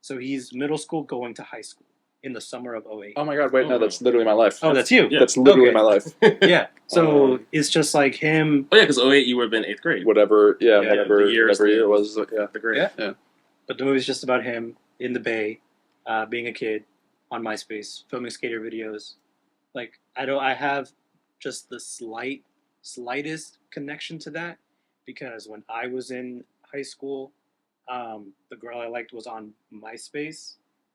Speaker 3: So he's middle school going to high school in the summer of 08.
Speaker 2: Oh my god! Wait,
Speaker 1: Oh,
Speaker 2: no,
Speaker 1: no.
Speaker 2: that's literally my life.
Speaker 3: Oh, that's you.
Speaker 1: Yeah.
Speaker 2: That's literally
Speaker 3: Okay.
Speaker 2: my life.
Speaker 3: Yeah. So it's just like him.
Speaker 1: Oh yeah, because 08 you would have been 8th grade.
Speaker 2: Whatever. Yeah.
Speaker 3: Yeah,
Speaker 2: Whatever.
Speaker 1: the years
Speaker 2: Whatever year it
Speaker 1: that-
Speaker 2: was. Yeah.
Speaker 1: The grade.
Speaker 3: Yeah.
Speaker 2: Yeah.
Speaker 3: But the movie's just about him in the Bay, being a kid on MySpace, filming skater videos. Like I have just the slightest connection to that because when I was in high school, the girl I liked was on MySpace,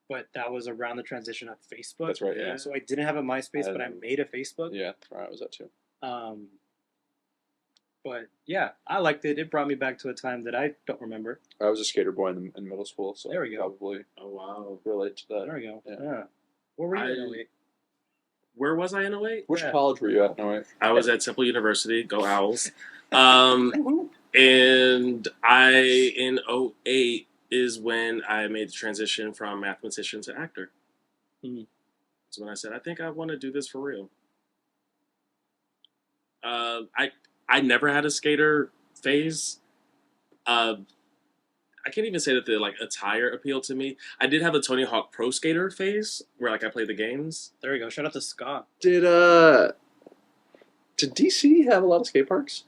Speaker 3: but that was around the transition of Facebook.
Speaker 2: That's right. Yeah.
Speaker 3: So I didn't have a MySpace, but I made a Facebook.
Speaker 2: Yeah. Right. I was that too.
Speaker 3: But yeah, I liked it. It brought me back to a time that I don't remember.
Speaker 2: I was a skater boy in middle school, so
Speaker 3: There we go.
Speaker 2: probably
Speaker 1: Oh wow.
Speaker 2: relate to that.
Speaker 3: There we go.
Speaker 2: Yeah.
Speaker 3: Yeah. What were you
Speaker 1: I-
Speaker 3: in 08?
Speaker 1: Where was I in 08?
Speaker 2: Which
Speaker 3: Yeah.
Speaker 2: college were you at? No, wait.
Speaker 1: I was at Temple University. Go Owls. And I in 08 is when I made the transition from mathematician to actor.
Speaker 3: Mhm.
Speaker 1: That's when I said I think I want to do this for real. I never had a skater phase. I can't even say that the like attire appealed to me. I did have a Tony Hawk Pro Skater phase where like I played the games.
Speaker 3: There we go. Shout out to Scott.
Speaker 2: Did DC have a lot of skate parks?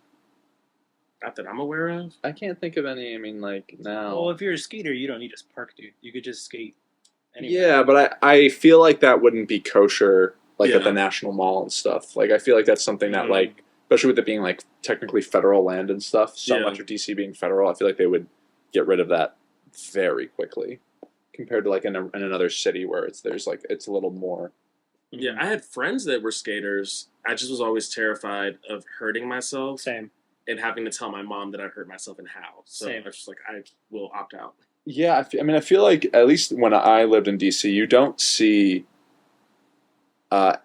Speaker 1: Not that I'm aware of.
Speaker 2: I can't think of any. I mean, like now.
Speaker 3: Well, if you're a skater, you don't need to park, dude. You could just skate anywhere.
Speaker 2: Yeah, but I feel like that wouldn't be kosher, like
Speaker 1: Yeah.
Speaker 2: at the National Mall and stuff. Like I feel like that's something that
Speaker 1: Mhm.
Speaker 2: like, especially with it being like technically federal land and stuff. So
Speaker 1: Yeah.
Speaker 2: much of DC being federal, I feel like they would get rid of that very quickly, compared to like in another city where there's a little more.
Speaker 1: Yeah, I had friends that were skaters. I just was always terrified of hurting myself
Speaker 3: Same.
Speaker 1: and having to tell my mom that I hurt myself and how. So
Speaker 3: Same.
Speaker 1: I was just like, I will opt out.
Speaker 2: Yeah, I mean, I feel like at least when I lived in DC, you don't see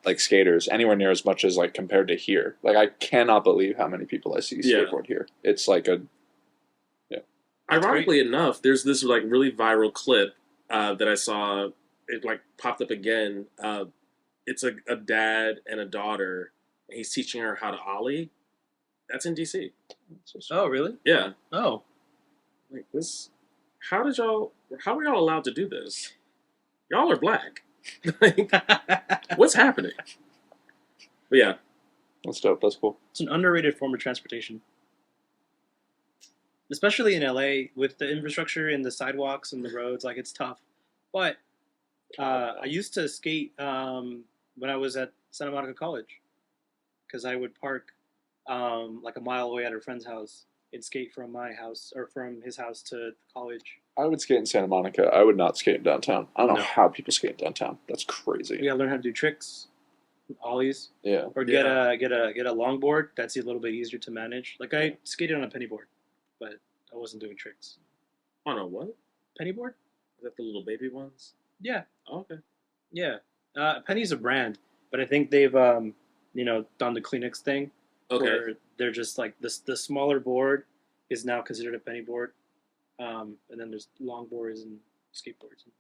Speaker 2: like skaters anywhere near as much as like compared to here. Like I cannot believe how many people I see
Speaker 1: Yeah.
Speaker 2: skateboard here. It's like a
Speaker 1: Ironically enough, there's this like really viral clip that I saw. It like popped up again. It's a dad and a daughter. And he's teaching her how to ollie. That's in DC.
Speaker 3: Oh, really?
Speaker 1: Yeah,
Speaker 3: Oh.
Speaker 1: like this. How were y'all allowed to do this? Y'all are black. Like, what's happening? But yeah,
Speaker 2: that's dope. That's cool.
Speaker 3: It's an underrated form of transportation. Especially in LA with the infrastructure and the sidewalks and the roads, like it's tough. But I used to skate when I was at Santa Monica College because I would park like a mile away at a friend's house and skate from my house or from his house to college.
Speaker 2: I would skate in Santa Monica. I would not skate in downtown. I don't know
Speaker 3: No.
Speaker 2: how people skate in downtown. That's crazy.
Speaker 3: You gotta learn how to do tricks, ollies,
Speaker 2: Yeah.
Speaker 3: or get a longboard. That's a little bit easier to manage. Like I skated on a penny board, but I wasn't doing tricks.
Speaker 1: oh no, what?
Speaker 3: Penny board?
Speaker 1: Is that the little baby ones?
Speaker 3: Yeah.
Speaker 1: Oh, okay.
Speaker 3: Yeah, Penny's a brand, but I think they've done the Kleenex thing.
Speaker 1: Okay.
Speaker 3: Where they're just like the smaller board is now considered a penny board, and then there's long boards and skateboards and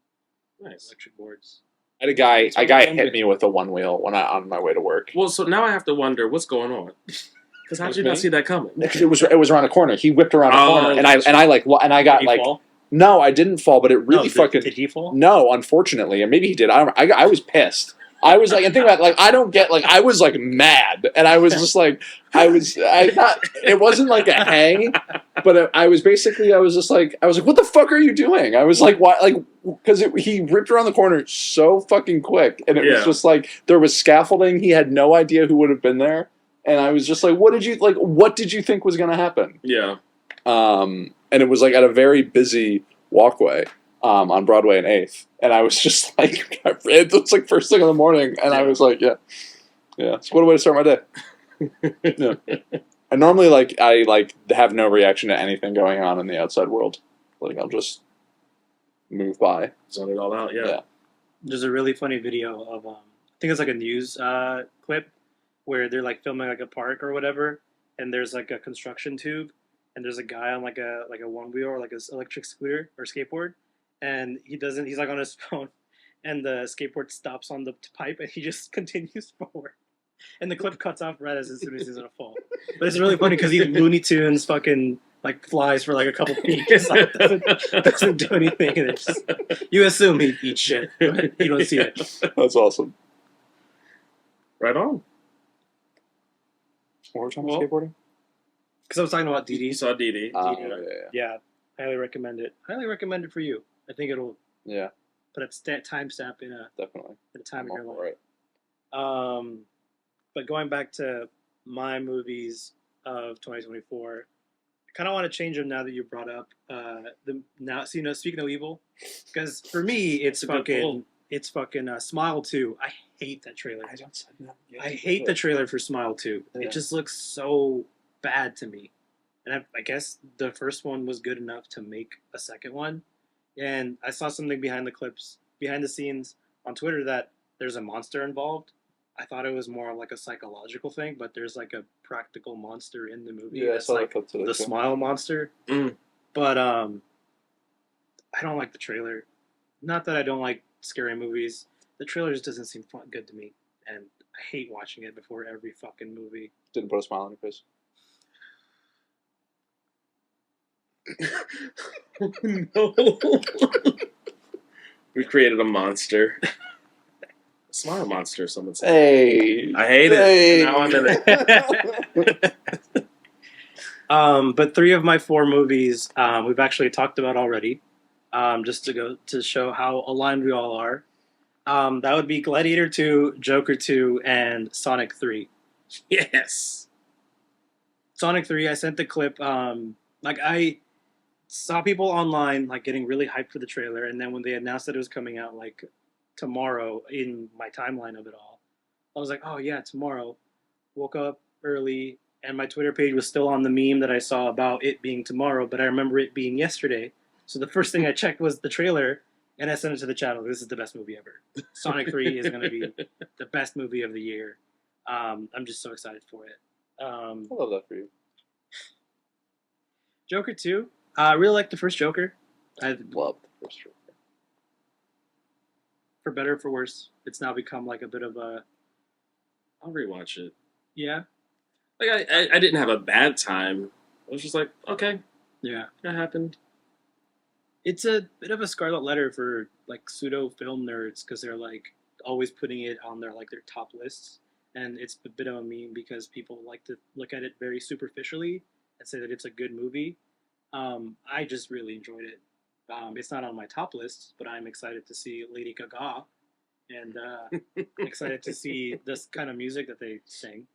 Speaker 1: Nice.
Speaker 3: electric boards.
Speaker 2: I had a guy
Speaker 1: What's wrong with
Speaker 2: hit me with a one wheel when on my way to work.
Speaker 1: Well, so now I have to wonder what's going on. Because how did you not see that coming?
Speaker 2: It was around a corner. He whipped around a corner, and I got
Speaker 3: Did he
Speaker 2: like
Speaker 3: fall?
Speaker 2: no, I didn't fall, but it really
Speaker 3: Did he fall?
Speaker 2: no, unfortunately, and maybe he did. I was pissed. I was like, and think about it, like I don't get like I was like mad, and I was just like I thought it wasn't like a hang, but I was just like what the fuck are you doing? I was like why like because he ripped around the corner so fucking quick, and it was just like there was scaffolding. He had no idea who would have been there, and I was just like, what did you think was going to happen?
Speaker 1: Yeah.
Speaker 2: And it was like at a very busy walkway on Broadway and 8th, and I was just like, it was like first thing in the morning, and I was like, yeah. So what a way to start my day. Yeah. I normally I have no reaction to anything going on in the outside world. Like I'll just move by,
Speaker 1: zone it all out. Yeah.
Speaker 3: There's a really funny video of I think it's like a news clip where they're like filming like a park or whatever, and there's like a construction tube, and there's a guy on like a one wheel or like an electric scooter or skateboard, and he's like on his phone, and the skateboard stops on the pipe, and he just continues forward, and the clip cuts off right as soon as he's gonna fall. But it's really funny because he Looney Tunes fucking like flies for like a couple feet, just like doesn't do anything, and it's just, you assume he eats shit, but you don't see it.
Speaker 2: That's awesome.
Speaker 1: Right on.
Speaker 2: What were we talking about skateboarding?
Speaker 3: Because I was talking about DD.
Speaker 1: You saw DD.
Speaker 3: Yeah, highly recommend it. Highly recommend it for you. I think it'll put a timestamp in
Speaker 2: definitely
Speaker 3: in a time of your life.
Speaker 2: Right.
Speaker 3: But going back to my movies of 2024, I kind of want to change them now that you brought up Speaking of Evil, because for me it's fucking Smile 2. I hate that trailer. I hate the trailer for Smile 2. Yeah. It just looks so bad to me. And I guess the first one was good enough to make a second one. And I saw something behind the scenes on Twitter that there's a monster involved. I thought it was more like a psychological thing, but there's like a practical monster in the movie.
Speaker 2: Yeah,
Speaker 3: it's like the Smile monster.
Speaker 1: Mm.
Speaker 3: But I don't like the trailer. Not that I don't like scary movies. The trailer just doesn't seem good to me, and I hate watching it before every fucking movie.
Speaker 2: Didn't put a smile on your face.
Speaker 1: No. We created a monster. A smile monster, someone said.
Speaker 2: Hey.
Speaker 1: I hate it. Now I'm in it.
Speaker 3: But 3 of my 4 movies we've actually talked about already. Just to show how aligned we all are. That would be Gladiator 2, Joker 2, and Sonic 3.
Speaker 1: Yes.
Speaker 3: Sonic 3, I sent the clip. I saw people online like getting really hyped for the trailer, and then when they announced that it was coming out like tomorrow in my timeline of it all, I was like, oh yeah, tomorrow. Woke up early, and my Twitter page was still on the meme that I saw about it being tomorrow, but I remember it being yesterday. So the first thing I checked was the trailer, and I sent it to the channel. This is the best movie ever. Sonic 3 is going to be the best movie of the year. I'm just so excited for it.
Speaker 2: I love that for you.
Speaker 3: Joker 2. I really like the first Joker.
Speaker 2: I love the first Joker.
Speaker 3: For better or for worse, it's now become like a bit of a...
Speaker 1: I'll rewatch it.
Speaker 3: Yeah?
Speaker 1: Like, I didn't have a bad time. I was just like, okay.
Speaker 3: Yeah.
Speaker 1: That happened.
Speaker 3: It's a bit of a scarlet letter for like pseudo film nerds because they're like always putting it on their top lists, and it's a bit of a meme because people like to look at it very superficially and say that it's a good movie. I just really enjoyed it. It's not on my top list, but I'm excited to see Lady Gaga, and excited to see this kind of music that they sing.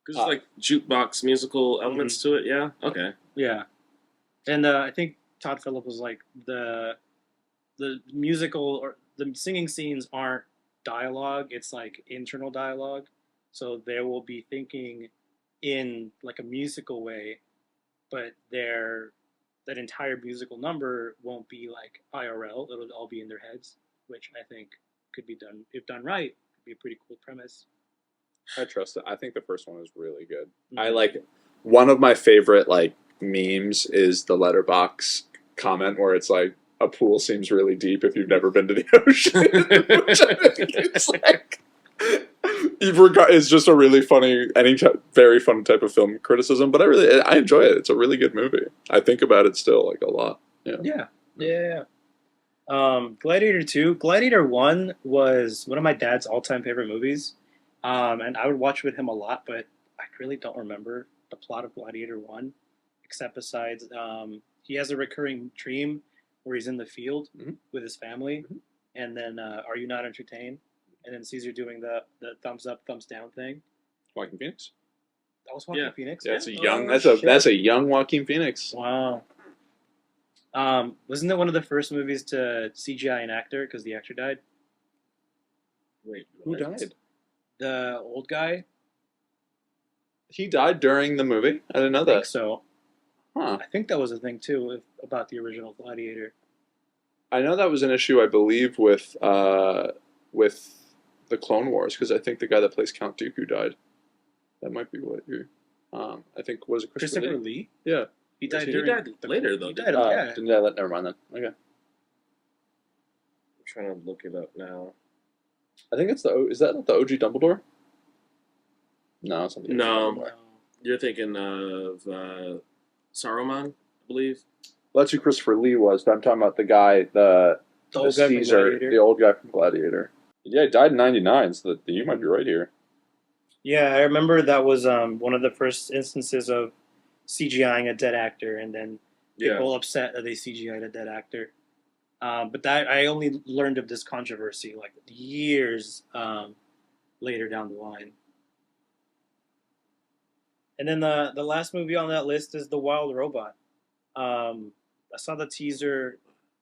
Speaker 1: Because it's like jukebox musical elements to it, yeah? Okay.
Speaker 3: Yeah. And I think Todd Phillip was like, the musical or the singing scenes aren't dialogue, it's like internal dialogue. So they will be thinking in like a musical way, but that entire musical number won't be like IRL. It'll all be in their heads, which I think could be done, if done right, could be a pretty cool premise.
Speaker 2: I trust it. I think the first one is really good.
Speaker 3: Mm-hmm.
Speaker 2: I like one of my favorite like memes is the Letterbox comment where it's like a pool seems really deep if you've never been to the ocean. Which I think it's like it's just a really funny, very fun type of film criticism. But I enjoy it. It's a really good movie. I think about it still like a lot. Yeah.
Speaker 3: Yeah. Gladiator 2. Gladiator 1 was one of my dad's all-time favorite movies. And I would watch with him a lot, but I really don't remember the plot of Gladiator 1, except besides he has a recurring dream where he's in the field with his family, and then Are You Not Entertained? And then Caesar doing the thumbs up, thumbs down thing.
Speaker 2: Joaquin Phoenix.
Speaker 3: That was Joaquin Phoenix.
Speaker 2: Yeah,
Speaker 3: Oh,
Speaker 2: that's a young Joaquin Phoenix.
Speaker 3: Wow. Wasn't it one of the first movies to CGI an actor because the actor died?
Speaker 1: Wait,
Speaker 2: Who
Speaker 1: what?
Speaker 2: died?
Speaker 3: The old guy.
Speaker 2: He died during the movie. I didn't know
Speaker 3: I think
Speaker 2: that.
Speaker 3: so.
Speaker 2: Huh.
Speaker 3: I think that was a thing too about the original Gladiator.
Speaker 2: I know that was an issue, I believe, with the Clone Wars, because I think the guy that plays Count Dooku died. That might be what you. I think was it
Speaker 3: Christopher Lee?
Speaker 2: Yeah.
Speaker 3: He died
Speaker 1: He
Speaker 3: during
Speaker 1: died later, though.
Speaker 3: He
Speaker 1: didn't
Speaker 3: died.
Speaker 1: he?
Speaker 3: Yeah.
Speaker 2: Never mind then. Okay.
Speaker 1: I'm trying to look it up now.
Speaker 2: I think it's is that not the OG Dumbledore? No, it's not the OG
Speaker 1: No.
Speaker 2: Dumbledore.
Speaker 1: You're thinking of Saruman, I believe.
Speaker 2: Well, that's who Christopher Lee was, but I'm talking about the guy, the
Speaker 3: old guy from
Speaker 2: Caesar,
Speaker 3: Gladiator.
Speaker 2: the old guy from Gladiator. Yeah, he died in '99, so you might be right here.
Speaker 3: Yeah, I remember that was one of the first instances of CGIing a dead actor, and then people upset that they CGI'd a dead actor. But that I only learned of this controversy like years later down the line. And then the last movie on that list is The Wild Robot. I saw the teaser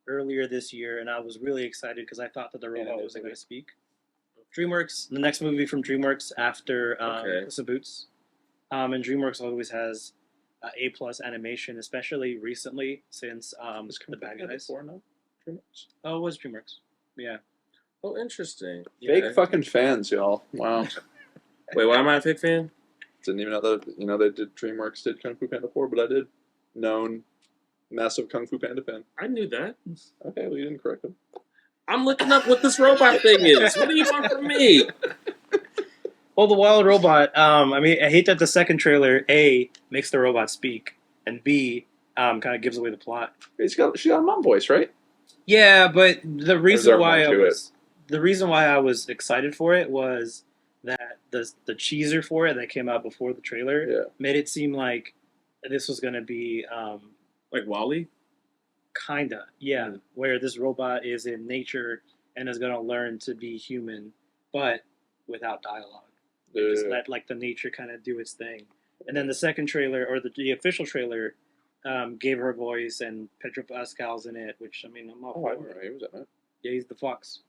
Speaker 3: earlier this year, and I was really excited because I thought that the robot wasn't going to speak. DreamWorks, the next movie from DreamWorks after Puss in Boots. And DreamWorks always has A+ animation, especially recently since the Bad Guys.
Speaker 2: Before, no? DreamWorks.
Speaker 3: Oh, it was DreamWorks. Yeah.
Speaker 1: Oh, interesting.
Speaker 2: Fake fucking fans, y'all. Wow.
Speaker 1: Wait, why am I a fake fan?
Speaker 2: Didn't even know that. They did DreamWorks did Kung Fu Panda 4, but I did. Known massive Kung Fu Panda fan.
Speaker 1: I knew that.
Speaker 2: Okay, well you didn't correct him.
Speaker 1: I'm looking up what this robot thing is. What do you want from me?
Speaker 3: Well, The Wild Robot, I mean, I hate that the second trailer, A, makes the robot speak, and B, kind of gives away the plot.
Speaker 2: She got a mom voice, right?
Speaker 3: Yeah, but the reason why I was excited for it was that the teaser for it that came out before the trailer made it seem like this was going to be
Speaker 1: like WALL-E?
Speaker 3: Kinda, yeah. Where this robot is in nature and is gonna learn to be human, but without dialogue. Just let like the nature kind of do its thing. And then the second trailer, or the official trailer, gave her a voice, and Pedro Pascal's in it, which I mean I'm all for.
Speaker 2: He was in it.
Speaker 3: Yeah, he's the fox.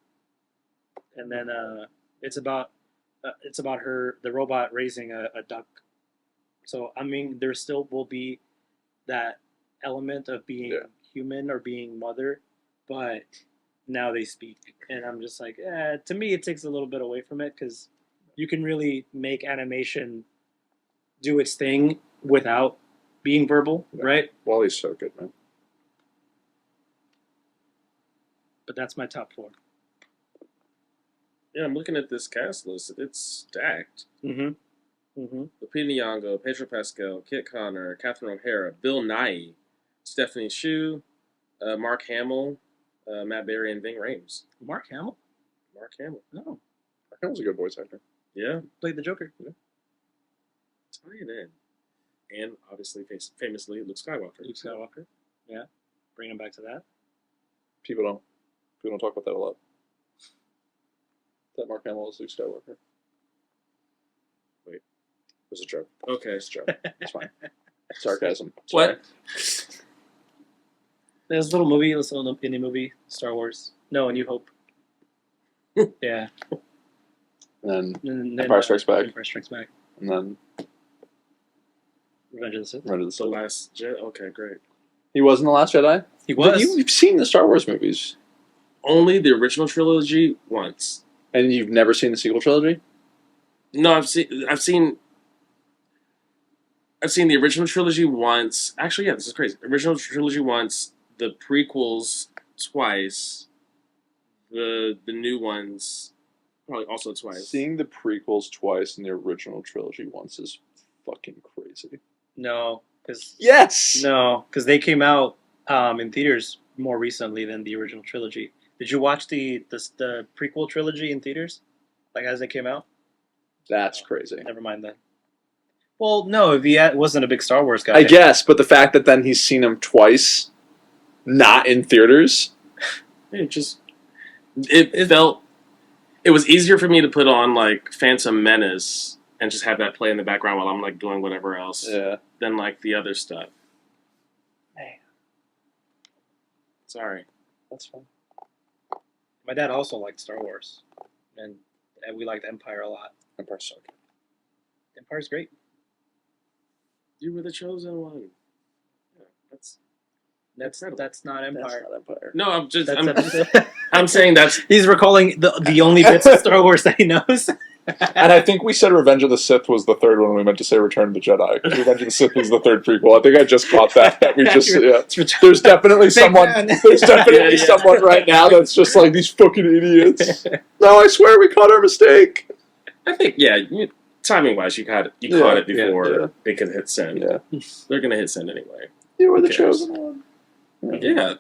Speaker 3: And then it's about the robot raising a duck. So I mean, there still will be that element of being human or being mother, but now they speak, and I'm just like, to me it takes a little bit away from it because you can really make animation do its thing without being verbal, right?
Speaker 2: WALL-E's so good, man.
Speaker 3: But that's my top 4.
Speaker 1: Yeah, I'm looking at this cast list. It's stacked.
Speaker 3: Mm-hmm.
Speaker 1: Lupita Nyong'o, Pedro Pascal, Kit Connor, Catherine O'Hara, Bill Nighy, Stephanie Hsu, Mark Hamill, Matt Berry, and Ving Rhames.
Speaker 3: Mark Hamill?
Speaker 1: Mark Hamill.
Speaker 3: No.
Speaker 2: Mark Hamill's a good voice actor.
Speaker 1: Yeah.
Speaker 3: Played the Joker.
Speaker 2: Yeah.
Speaker 1: Tie it in. And obviously, famously, Luke Skywalker.
Speaker 3: Luke Skywalker. Yeah. Bring him back to that.
Speaker 2: People don't talk about that a lot. That Mark Hamill is Luke Skywalker. Wait. It was a joke.
Speaker 1: Okay.
Speaker 2: It's a joke. It's fine. Sarcasm.
Speaker 1: What?
Speaker 3: There's a little indie movie, Star Wars. No, A New Hope. Yeah.
Speaker 2: And
Speaker 3: then
Speaker 2: Empire Strikes Back.
Speaker 3: Empire Strikes Back.
Speaker 2: And then
Speaker 3: Revenge of the Sith.
Speaker 2: Revenge of the
Speaker 1: The
Speaker 2: Sith.
Speaker 1: Last Jedi. Okay, great.
Speaker 2: He was in The Last Jedi?
Speaker 3: He was.
Speaker 2: You've seen the Star Wars movies.
Speaker 1: Only the original trilogy once.
Speaker 2: And you've never seen the sequel trilogy?
Speaker 1: No, I've seen the original trilogy once. Actually, yeah, this is crazy. Original trilogy once. The prequels twice. The new ones probably also twice.
Speaker 2: Seeing the prequels twice and the original trilogy once is fucking crazy.
Speaker 3: No, because
Speaker 2: Yes.
Speaker 3: they came out in theaters more recently than the original trilogy. Did you watch the prequel trilogy in theaters, like as they came out?
Speaker 2: That's crazy.
Speaker 3: Never mind then. Well, no, if he wasn't a big Star Wars guy.
Speaker 2: I guess, but the fact that then he's seen them twice, not in theaters.
Speaker 1: It felt. It was easier for me to put on like Phantom Menace and just have that play in the background while I'm like doing whatever else than like the other stuff.
Speaker 3: Man.
Speaker 1: Sorry.
Speaker 2: That's fine.
Speaker 3: My dad also liked Star Wars, and we liked Empire a lot.
Speaker 2: Empire's so good.
Speaker 3: Empire's great.
Speaker 1: You were the chosen one. Yeah, that's incredible.
Speaker 3: That's not Empire.
Speaker 2: That's not Empire.
Speaker 1: No, I'm just
Speaker 3: That's
Speaker 1: I'm saying that's
Speaker 3: he's recalling the only bits of Star Wars that he knows.
Speaker 2: And I think we said Revenge of the Sith was the third one. We meant to say Return of the Jedi because Revenge of the Sith was the third prequel. I think I just caught that. We just There's definitely someone. There's definitely someone right now that's just like these fucking idiots. No, I swear we caught our mistake.
Speaker 1: I think timing wise you caught it before they could hit send.
Speaker 2: Yeah,
Speaker 1: they're gonna hit send anyway.
Speaker 2: you were the
Speaker 1: Who cares?
Speaker 2: chosen one.
Speaker 1: Yeah,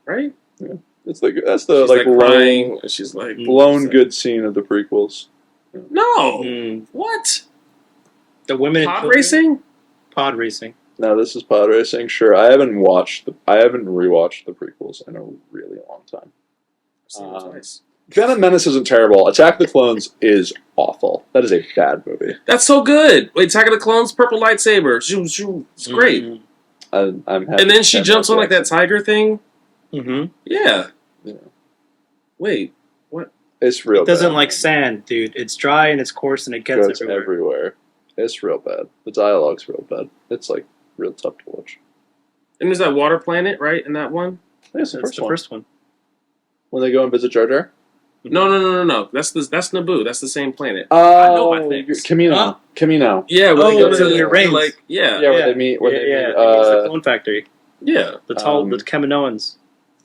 Speaker 1: right.
Speaker 2: Yeah. That's the
Speaker 1: She's
Speaker 2: like
Speaker 1: crying.
Speaker 2: lone,
Speaker 1: And she's like
Speaker 2: lone good scene of the prequels.
Speaker 1: No, what?
Speaker 3: The women in
Speaker 1: Pod
Speaker 3: children?
Speaker 1: racing?
Speaker 3: Pod racing.
Speaker 2: No, this is pod racing. Sure, I haven't rewatched the prequels in a really long time.
Speaker 1: I've seen it twice.
Speaker 2: Phantom Menace isn't terrible. Attack of the Clones is awful. That is a bad movie.
Speaker 1: That's so good. Wait, Attack of the Clones, purple lightsaber. It's great.
Speaker 2: I'm happy
Speaker 1: And then she
Speaker 2: to
Speaker 1: jumps on like that
Speaker 2: Jackson.
Speaker 1: tiger thing.
Speaker 3: Mm-hmm.
Speaker 1: Yeah.
Speaker 2: Yeah.
Speaker 1: Wait, what?
Speaker 2: It's real.
Speaker 3: It doesn't
Speaker 2: bad.
Speaker 3: like sand, dude. It's dry and it's coarse and it
Speaker 2: Goes
Speaker 3: gets everywhere.
Speaker 2: It's real bad. The dialogue's real bad. It's like real tough to watch.
Speaker 1: And there's that water planet, right? In that one?
Speaker 2: It's the
Speaker 3: That's
Speaker 2: first
Speaker 3: the
Speaker 2: one.
Speaker 3: first one.
Speaker 2: When they go and visit Jar Jar.
Speaker 1: No. That's Naboo. That's the same planet.
Speaker 2: Oh,
Speaker 1: I know my things.
Speaker 2: Camino.
Speaker 3: Huh?
Speaker 2: Camino.
Speaker 1: Yeah, where they go
Speaker 3: it's
Speaker 1: to
Speaker 3: in the rings.
Speaker 1: like
Speaker 2: Yeah,
Speaker 1: yeah.
Speaker 2: where they meet. Where they meet.
Speaker 3: It's the clone factory.
Speaker 1: Yeah.
Speaker 3: The Kaminoans.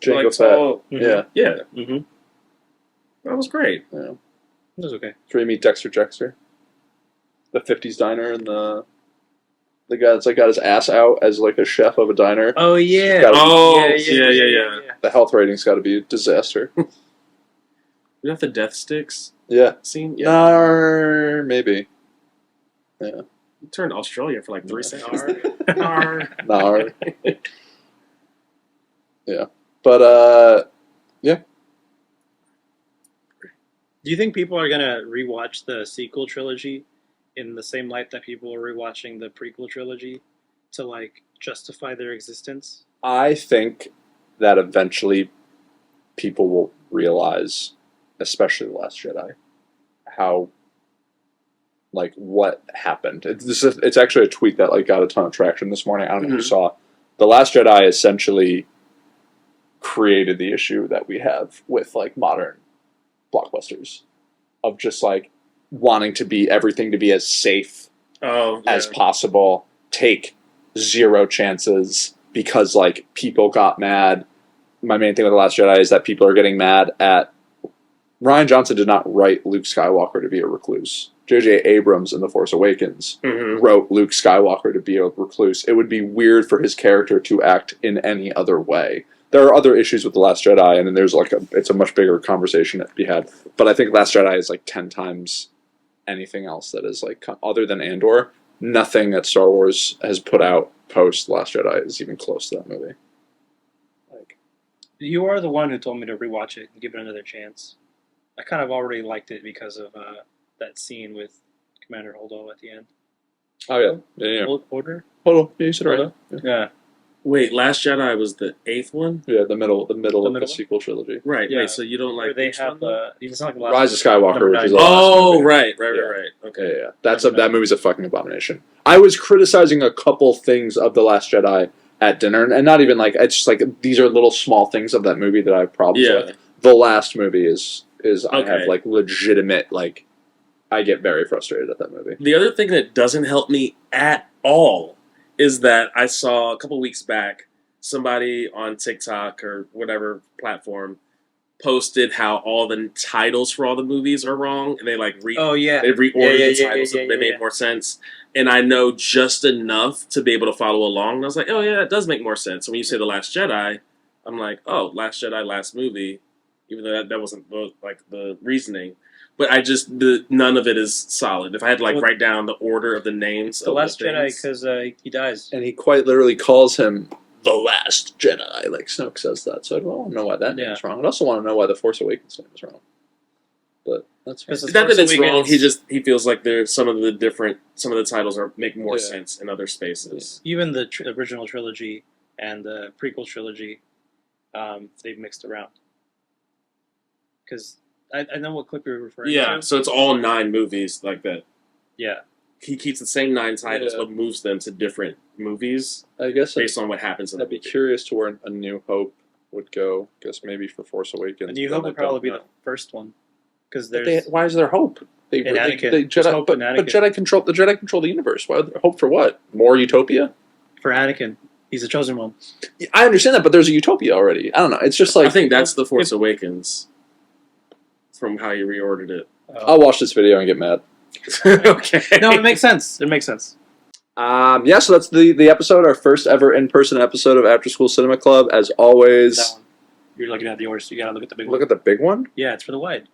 Speaker 2: Jango
Speaker 1: Like,
Speaker 2: Fett.
Speaker 1: tall-
Speaker 2: Yeah,
Speaker 1: Yeah.
Speaker 3: Mm-hmm.
Speaker 1: That was great.
Speaker 2: yeah.
Speaker 3: It was okay.
Speaker 2: It's where you meet Dexter Jettster, the '50s diner, and the guy that's like got his ass out as like a chef of a diner.
Speaker 3: Oh yeah.
Speaker 2: Gotta-
Speaker 1: Yeah.
Speaker 2: The health rating's got to be a disaster.
Speaker 1: You know the death sticks
Speaker 2: Yeah.
Speaker 1: scene?
Speaker 2: Nar, maybe.
Speaker 1: You turned Australia for like 3 seconds.
Speaker 3: Nar.
Speaker 2: Nar. Yeah. But, yeah.
Speaker 3: Do you think people are gonna rewatch the sequel trilogy in the same light that people are rewatching the prequel trilogy to like justify their existence?
Speaker 2: I think that eventually people will realize, especially The Last Jedi, how, like, what happened. It's actually a tweet that, like, got a ton of traction this morning. I don't know if you saw. The Last Jedi essentially created the issue that we have with, like, modern blockbusters of just, like, wanting to be everything to be as safe as possible, take zero chances because, like, people got mad. My main thing with The Last Jedi is that people are getting mad at Rian Johnson did not write Luke Skywalker to be a recluse. J.J. Abrams in The Force Awakens wrote Luke Skywalker to be a recluse. It would be weird for his character to act in any other way. There are other issues with The Last Jedi, and then there's like it's a much bigger conversation to be had. But I think Last Jedi is like 10 times anything else that is like, other than Andor, nothing that Star Wars has put out post Last Jedi is even close to that movie. Like,
Speaker 3: You are the one who told me to rewatch it and give it another chance. I kind of already liked it because of that scene with Commander Holdo at the end.
Speaker 2: oh yeah.
Speaker 3: Order?
Speaker 2: Hold on, yeah, you said it right.
Speaker 3: Yeah.
Speaker 1: Wait, Last Jedi was the 8th one?
Speaker 2: Yeah, the middle of the
Speaker 3: middle?
Speaker 2: sequel trilogy.
Speaker 1: Right.
Speaker 3: Yeah.
Speaker 1: Wait, so you don't
Speaker 3: Where
Speaker 1: like
Speaker 3: they
Speaker 1: which
Speaker 3: have
Speaker 1: one, though?
Speaker 3: it's not like the last
Speaker 2: Rise of
Speaker 3: one.
Speaker 2: Skywalker,
Speaker 3: Number
Speaker 2: which is
Speaker 3: nine.
Speaker 2: the last
Speaker 1: Oh,
Speaker 2: movie.
Speaker 1: right.
Speaker 2: Yeah.
Speaker 1: Okay.
Speaker 2: Yeah. That movie's a fucking abomination. I was criticizing a couple things of The Last Jedi at dinner, and not even like, it's just like, these are little small things of that movie that I have problems
Speaker 1: Yeah.
Speaker 2: with. The last movie is I
Speaker 1: Okay.
Speaker 2: have like legitimate, like, I get very frustrated at that movie.
Speaker 1: The other thing that doesn't help me at all is that I saw a couple weeks back somebody on TikTok or whatever platform posted how all the titles for all the movies are wrong, and they like
Speaker 3: Oh yeah.
Speaker 1: they reordered
Speaker 3: Yeah,
Speaker 1: the
Speaker 3: yeah,
Speaker 1: titles so
Speaker 3: yeah,
Speaker 1: they
Speaker 3: yeah,
Speaker 1: made
Speaker 3: yeah.
Speaker 1: more sense. And I know just enough to be able to follow along. And I was like, oh yeah, it does make more sense. And when you say The Last Jedi, I'm like, oh, Last Jedi, last movie, even though that wasn't like the reasoning. But I just none of it is solid. If I had to like
Speaker 3: Well,
Speaker 1: write down the order of the names
Speaker 3: The
Speaker 1: of
Speaker 3: Last
Speaker 1: the
Speaker 3: Jedi,
Speaker 1: things,
Speaker 3: because he dies.
Speaker 2: And he quite literally calls him the Last Jedi. Like Snoke says that. So I don't want to know why that name
Speaker 3: Yeah.
Speaker 2: is wrong. I also want to know why the Force Awakens name is wrong. But that's fine.
Speaker 3: Because
Speaker 1: not that
Speaker 3: Force
Speaker 1: it's wrong.
Speaker 3: Awakens-
Speaker 1: He feels like there's some of the titles make more
Speaker 2: Yeah.
Speaker 1: sense in other spaces.
Speaker 3: even the original trilogy and the prequel trilogy, they've mixed around. Because I know what clip you're referring
Speaker 1: Yeah,
Speaker 3: to.
Speaker 1: so it's all 9 movies like that.
Speaker 3: Yeah.
Speaker 1: He keeps the same 9 titles,
Speaker 2: Yeah.
Speaker 1: but moves them to different movies
Speaker 2: I guess
Speaker 1: based on what happens in the
Speaker 2: I'd be
Speaker 1: movie.
Speaker 2: curious to where A New Hope would go. I guess maybe for Force Awakens.
Speaker 3: And New
Speaker 2: but
Speaker 3: Hope
Speaker 2: I
Speaker 3: would probably be
Speaker 2: don't
Speaker 3: the
Speaker 2: know.
Speaker 3: first one. Because
Speaker 2: But
Speaker 3: there's.
Speaker 2: why is there hope? They
Speaker 3: In Anakin.
Speaker 2: they
Speaker 3: There's
Speaker 2: Jedi,
Speaker 3: hope
Speaker 2: but,
Speaker 3: in
Speaker 2: but
Speaker 3: Anakin.
Speaker 2: the Jedi control the universe. Why hope for what? More utopia?
Speaker 3: For Anakin. He's the chosen one.
Speaker 2: I understand that, but there's a utopia already. I don't know. It's just like
Speaker 1: I think that's the Force Awakens from how you reordered it.
Speaker 2: I'll watch this video and get mad.
Speaker 1: Okay.
Speaker 3: No, it makes sense. It makes sense.
Speaker 2: Yeah, so that's the episode, our first ever in-person episode of After School Cinema Club. As always,
Speaker 3: That one. You're looking at yours. You gotta look at the big
Speaker 2: look
Speaker 3: one.
Speaker 2: at the big one.
Speaker 3: Yeah, it's for the wide.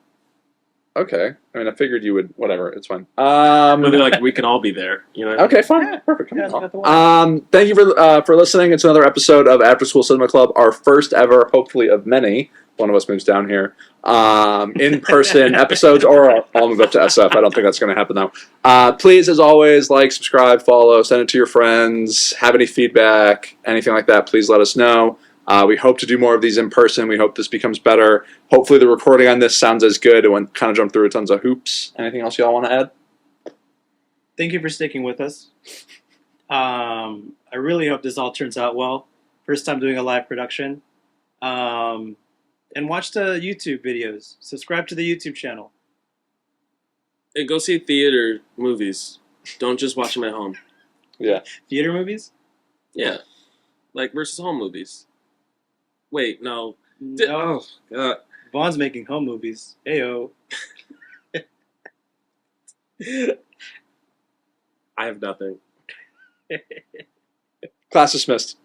Speaker 2: Okay, I mean, I figured you would. Whatever, it's fine.
Speaker 1: But they're like, we can all be there. You know?
Speaker 2: Okay, fine,
Speaker 3: Yeah.
Speaker 2: perfect. Come
Speaker 3: Yeah,
Speaker 2: on.
Speaker 3: look at the one.
Speaker 2: Thank you for listening. It's another episode of After School Cinema Club, our first ever, hopefully of many. One of us moves down here. In-person episodes, or I'll move up to SF. I don't think that's going to happen though. Please, as always, like, subscribe, follow, send it to your friends. Have any feedback, anything like that? Please let us know. We hope to do more of these in person. We hope this becomes better. Hopefully, the recording on this sounds as good. It went kind of jumped through tons of hoops. Anything else y'all want to add?
Speaker 3: Thank you for sticking with us. I really hope this all turns out well. First time doing a live production. And watch the YouTube videos. Subscribe to the YouTube channel.
Speaker 1: And go see theater movies. Don't just watch them at home.
Speaker 2: Yeah.
Speaker 3: Theater movies?
Speaker 1: Yeah. Like versus home movies. Wait, no.
Speaker 3: No.
Speaker 1: God.
Speaker 3: Vaughn's making home movies. Heyo.
Speaker 1: I have nothing.
Speaker 2: Class dismissed.